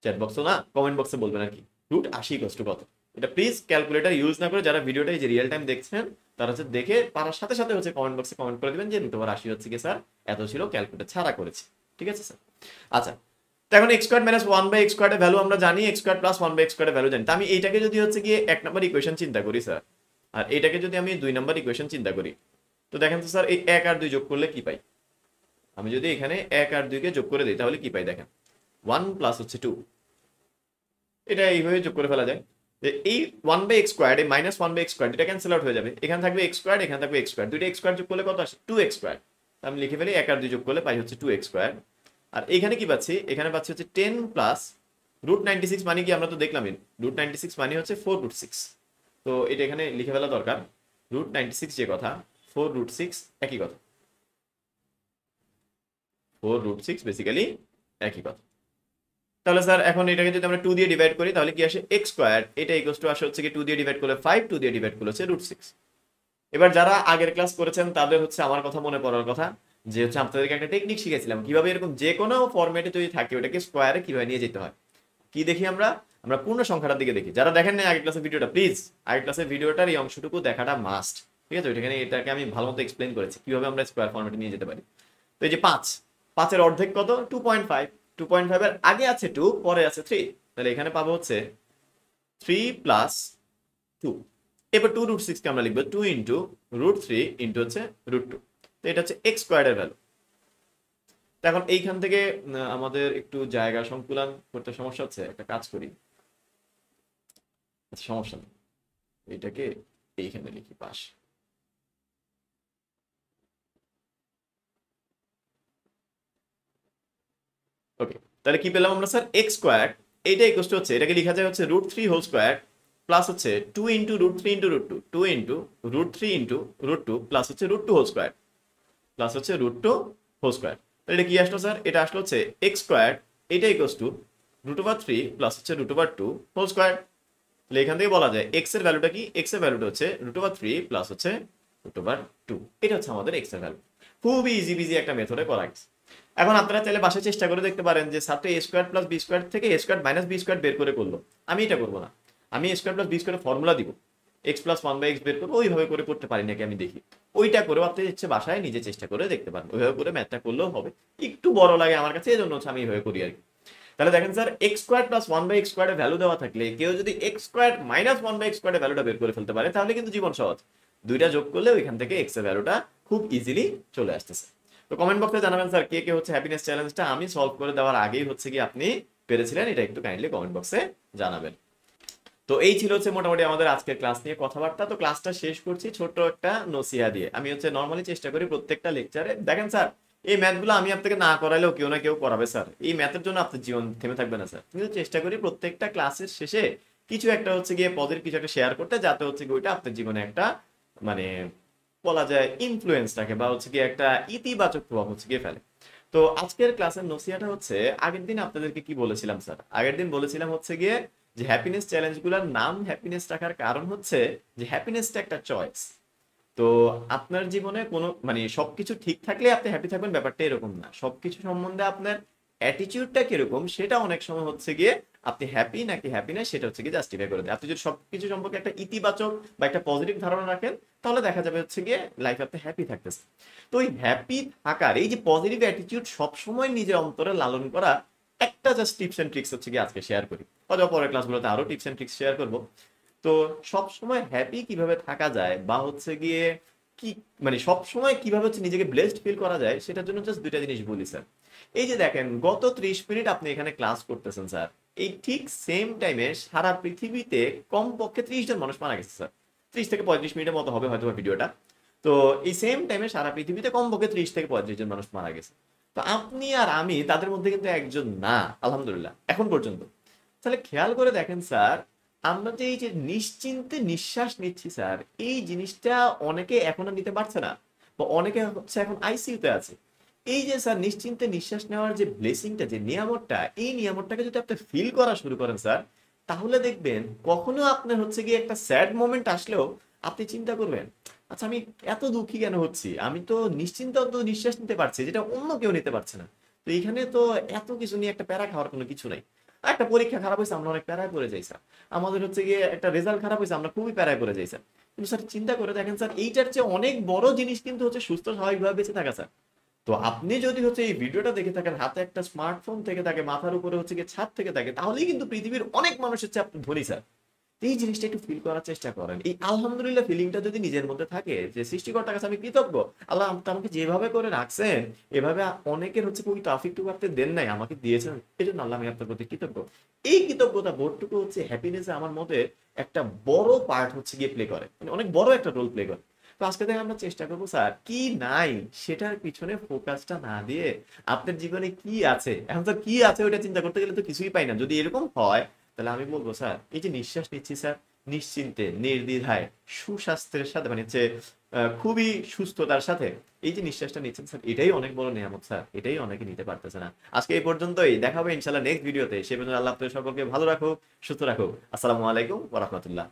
চ্যাট বক্সও না কমেন্ট বক্সে বলবেন আর কি, রুট 80 কষ্ট কত। এটা প্লিজ ক্যালকুলেটর ইউজ না করে যারা ভিডিওটা এই যে রিয়েল টাইম দেখছেন তারা হচ্ছে দেখে পারার সাথে সাথে হচ্ছে কমেন্ট বক্সে কমেন্ট করে দিবেন যে রুট ওভার 80 হচ্ছে কি স্যার এত ছিল, ক্যালকুলেটর ছাড়া করেছি, ঠিক আছে স্যার। আচ্ছা, তো এখন x square minus 1 by x square এর ভ্যালু আমরা জানি, x square plus 1 by x square এর ভ্যালু জানি। তো আমি এইটাকে যদি হচ্ছে গিয়ে 1 নাম্বার ইকুয়েশন চিন্তা করি স্যার, আর এইটাকে যদি আমি 2 নাম্বার ইকুয়েশন চিন্তা করি, তো দেখেন তো স্যার এই 1 আর 2 যোগ করলে কি পাই, আমি যদি এখানে 1 আর 2 কে যোগ করে দিই তাহলে কি পাই, দেখেন 1 প্লাস হচ্ছে 2, এটা এইভাবে যোগ করে ফেলা যায় যে এই 1 বাই x স্কয়ার এই মাইনাস 1 বাই x স্কয়ার এটা ক্যান্সেল আউট হয়ে যাবে, এখানে থাকবে x স্কয়ার, এখানে থাকবে x স্কয়ার, দুইটা x স্কয়ার যোগ করলে কত আসে 2x স্কয়ার। আমি লিখে ফেলি 1 আর 2 যোগ করলে পাই হচ্ছে 2x স্কয়ার। আর এখানে কি পাচ্ছি, এখানে পাচ্ছি হচ্ছে 10 প্লাস রুট 96 মানে কি আমরা তো দেখলামই, রুট 96 মানে হচ্ছে 4 রুট 6, তো এটা এখানে লিখে ফেলা দরকার, রুট 96 যে কথা 4 রুট 6 একই কথা, 4 রুট 6 বেসিক্যালি একই কথা। তাহলে স্যার এখন এটাকে যদি আমরা 2 দিয়ে ডিভাইড করি তাহলে কি আসে x স্কয়ার, এটা ইকুয়ালস টু আসে হচ্ছে কি 2 দিয়ে ডিভাইড করলে 5, 2 দিয়ে ডিভাইড করলে হচ্ছে রুট 6। এবার যারা আগের ক্লাস করেছেন তাদের হচ্ছে আমার কথা মনে পড়ার কথা যে হচ্ছে আপনাদেরকে একটা টেকনিক শিখেছিলাম কিভাবে এরকম যে কোনো ফরম্যাটে যদি থাকে ওটাকে স্কয়ারে কিভাবে নিয়ে যেতে হয়। কি দেখি আমরা, আমরা পূর্ণ সংখ্যাটার দিকে দেখি। যারা দেখেন না আগের ক্লাসের ভিডিওটা, প্লিজ আগের ক্লাসের ভিডিওটার এই অংশটুকু দেখাটা মাস্ট, ঠিক আছে, ওইখানে এটাকে আমি ভালো মতো এক্সপ্লেন করেছি কিভাবে আমরা স্কয়ার ফরম্যাটে নিয়ে যেতে পারি। তো এই যে 5, 5 এর অর্ধেক কত 2.5, 2.5 এর আগে আছে 2 পরে আছে 3, তাহলে এখানে পাবো হচ্ছে 3 প্লাস 2। এবার 2 রুট 6 কে আমরা লিখবো 2 ইন্টু রুট 3 ইন্টু হচ্ছে রুট 2, তো এটা হচ্ছে x স্কয়ারের ভ্যালু। তো এখন এইখান থেকে আমাদের একটু জায়গা সংকুলন করতে সমস্যা হচ্ছে, একটা কাজ করি, আচ্ছা সমস্যা নেই, এটাকে এইখানে লিখি পাশ। ওকে, তাহলে কি পেলাম আমরা স্যার x স্কয়ার, এইটা ইকুয়াল টু হচ্ছে এটাকে লেখা যায় হচ্ছে রুট 3 হোল স্কয়ার প্লাস হচ্ছে 2 into root 3 into root 2, 2 into root 3 into root 2 plus হচ্ছে রুট 2 হোল স্কয়ার, প্লাস হচ্ছে রুট 2 হোল স্কয়ার। তাহলে এটা কি আসলো স্যার, এটা আসলো হচ্ছে x স্কয়ার, এটা equal to root over 3 plus হচ্ছে রুট ওভার 2 হোল স্কয়ার। তাহলে এখান থেকে বলা যায় x এর ভ্যালুটা কি, x এর ভ্যালুটা হচ্ছে রুট ওভার 3 প্লাস হচ্ছে রুট ওভার 2, এটা হচ্ছে আমাদের x এর ভ্যালু। খুবই ইজি বিজি একটা মেথডে করা গেছে। এখন আপনারা চাইলে বাসায় চেষ্টা করে দেখতে পারেন যে সাথে a square plus b square থেকে a square minus b square বের করে করলো, আমি এটা করবো না, আমি a স্কয়ার প্লাস b স্কয়ারের ফর্মুলা দিব, x প্লাস 1 বাই x বের করবো, ওইভাবে করে করতে পারি নাকি আমি দেখি, ওইটা করেও আপনি ইচ্ছে বাসায় নিজে চেষ্টা করে দেখতে পারেন, ওইভাবে করে ম্যাথটা করলেও হবে, একটু বড় লাগে আমার কাছে এই জন্য হচ্ছে আমি এইভাবে করি আর কি। তাহলে দেখেন sir x square plus 1 by x স্কয়ারের ভ্যালু দেওয়া থাকলে কেউ যদি x square minus 1 by x স্কয়ারের ভ্যালুটা বের করে ফেলতে পারে তাহলে কিন্তু জীবন সহজ, দুইটা যোগ করলে ওইখান থেকে x এর ভ্যালুটা খুব ইজিলি চলে আসতেছে। তো কমেন্ট বক্সে জানাবেন স্যার কে কে হচ্ছে হ্যাপিনেস চ্যালেঞ্জটা আমি সলভ করে দেওয়ার আগেই হচ্ছে কি আপনি পেরেছিলেন, এটা একটু কাইন্ডলি কমেন্ট বক্সে জানাবেন। তো তো এই ছিল হচ্ছে মোটামুটি আমাদের আজকের ক্লাস নিয়ে কথাবার্তা। তো ক্লাসটা শেষ করছি ছোট্ট একটা নসিহা দিয়ে। আমি হচ্ছে নর্মালি চেষ্টা করি প্রত্যেকটা লেকচারে, দেখেন স্যার এই ম্যাথগুলো আমি আপনাকে না করাইলেও কেউ না কেউ করাবে স্যার, এই ম্যাথের জন্য আপনার জীবন থেমে থাকবে না স্যার, কিন্তু চেষ্টা করি প্রত্যেকটা ক্লাসের শেষে কিছু একটা হচ্ছে গিয়ে পজিটিভ কিছু একটা শেয়ার করতে, যাতে হচ্ছে গিয়ে ওইটা আপনার জীবনে একটা মানে বলা যায় ইনফ্লুয়েন্স রাখে বা হচ্ছে গিয়ে একটা ইতিবাচক প্রভাব হচ্ছে গিয়ে ফেলে। তো আজকের ক্লাসের নসিহাটা হচ্ছে, আগের দিন আপনাদেরকে কি বলেছিলাম স্যার? আগের দিন বলেছিলাম হচ্ছে গিয়ে যে হ্যাপিনেস চ্যালেঞ্জগুলোর নাম হ্যাপিনেস রাখার কারণ হচ্ছে যে হ্যাপিনেসটা একটা চয়েস। তো আপনার জীবনে কোনো মানে সবকিছু ঠিক থাকলে আপনি হ্যাপি থাকবেন ব্যাপারটা এরকম না, সবকিছু সম্বন্ধে আপনার অ্যাটিটিউডটা কিরকম সেটা অনেক সময় হচ্ছে গিয়ে আপনি হ্যাপি নাকি হ্যাপি না সেটা হচ্ছে গিয়ে জাস্টিফাই করে দেয়। আপনি যদি সবকিছু সম্পর্কে একটা ইতিবাচক বা একটা পজিটিভ ধারণা রাখেন, তাহলে দেখা যাবে হচ্ছে গিয়ে লাইফে আপনি হ্যাপি থাকতেছে। তো এই হ্যাপি থাকার এই যে পজিটিভ অ্যাটিটিউড সবসময় নিজের অন্তরে লালন করা একটা জাস্ট টিপস এন্ড ট্রিক্স হচ্ছে গিয়ে আজকে শেয়ার করি, অথবা পরের ক্লাসগুলোতে আরো টিপস এন্ড ট্রিক্স শেয়ার করবো। তো সব সময় হ্যাপি কিভাবে থাকা যায় বা হচ্ছে গিয়ে কি মানে সব সময় কিভাবে হচ্ছে নিজেকে ব্লেসড ফিল করা যায়, সেটার জন্য জাস্ট দুইটা জিনিস বলি স্যার। এই যে দেখেন গত 30 মিনিট আপনি এখানে ক্লাস করতেছেন স্যার, এই ঠিক সেম টাইমে সারা পৃথিবীতে কমপক্ষে 30 জন মানুষ মারা গেছে স্যার। 30 থেকে 35 মিনিটের মতো হবে হয়তো ভিডিওটা। তো এই সেম টাইমে সারা পৃথিবীতে কমপক্ষে 30 থেকে 35 জন মানুষ মারা গেছে। তো আপনি আর আমি তাদের মধ্যে কিন্তু একজন না, আলহামদুলিল্লাহ এখন পর্যন্ত। তাহলে খেয়াল করে দেখেন স্যার, আমরা যে এই যে নিশ্চিন্তে নিঃশ্বাস নিচ্ছি স্যার, এই জিনিসটা অনেকে এখন আর নিতে পারছে না, বা অনেকে হচ্ছে এখন আইসিইউতে আছে। এই যে স্যার নিশ্চিন্তে নিঃশ্বাস নেওয়ার যে ব্লেসিংটা, যে নিয়ামতটা, এই নিয়ামতটাকে যদি আপনি ফিল করা শুরু করেন স্যার, তাহলে দেখবেন কখনো আপনার হচ্ছে গিয়ে একটা স্যাড মোমেন্ট আসলেও আপনি চিন্তা করবেন, আচ্ছা আমি এত দুঃখী কেন হচ্ছি, আমি তো নিশ্চিন্তে তো নিঃশ্বাস নিতে পারছি যেটা অন্য কেউ নিতে পারছে না। তো এখানে তো এত কিছু নিয়ে একটা প্যারা খাওয়ার কোনো কিছু নাই। একটা পরীক্ষা খারাপ হয়েছে আমরা অনেক প্যারায় পড়ে যাই স্যার, আমাদের হচ্ছে গিয়ে একটা রেজাল্ট খারাপ হয়েছে আমরা খুবই প্যারায় পড়ে যাই স্যার। কিন্তু স্যার চিন্তা করে দেখেন স্যার, এইটার চেয়ে অনেক বড় জিনিস কিন্তু হচ্ছে সুস্থ স্বাভাবিকভাবে বেঁচে থাকা স্যার। তো আপনি যদি হচ্ছে এই ভিডিওটা দেখে থাকেন, হাতে একটা স্মার্টফোন থেকে থাকে, মাথার উপরে হচ্ছে গিয়ে ছাদ থেকে থাকে, তাহলেই কিন্তু পৃথিবীর অনেক মানুষের চেয়ে আপনি ধনী স্যার। এই জিনিসটা একটু ফিল করার চেষ্টা করেন, এই আলহামদুলিল্লাহ ফিলিংটা যদি নিজের মধ্যে থাকে যে সৃষ্টিকর্তার কাছে আমি কৃতজ্ঞ, আল্লাহ আমাকে যেভাবে করে রাখছেন, এভাবে অনেকের হচ্ছে ওই টপিকটুকু আপনি দেন নাই, আমাকে দিয়েছেন, এই জন্য আল্লাহ আমি আপনার প্রতি কৃতজ্ঞ। এই কৃতজ্ঞতা বোধটুকু হচ্ছে হ্যাপিনেসে আমার মধ্যে একটা বড় পার্ট হচ্ছে গিয়ে প্লে করে, মানে অনেক বড় একটা রোল প্লে করে। তো আজকে থেকে আমরা চেষ্টা করবো স্যার কি নাই সেটার পিছনে ফোকাসটা না দিয়ে আপনার জীবনে কি আছে, এখন স্যার কি আছে ওইটা চিন্তা করতে গেলে তো কিছুই পাই না। যদি এরকম হয় তাহলে আমি বলবো স্যার এই যে নিঃশ্বাস নিচ্ছি স্যার নিশ্চিন্তে নির্দ্বিধায় সুস্বাস্থ্যের সাথে, মানে হচ্ছে খুবই সুস্থতার সাথে এই যে নিঃশ্বাসটা নিচ্ছেন স্যার, এটাই অনেক বড় নিয়ামত স্যার, এটাই অনেকে নিতে পারতেছে না। আজকে এই পর্যন্তই, দেখা হবে ইনশাল্লাহ নেক্সট ভিডিওতে। সে পর্যন্ত আল্লাহ আপনাদের সকলকে ভালো রাখুক, সুস্থ রাখুক। আসসালামু আলাইকুম ওয়া রাহমাতুল্লাহ।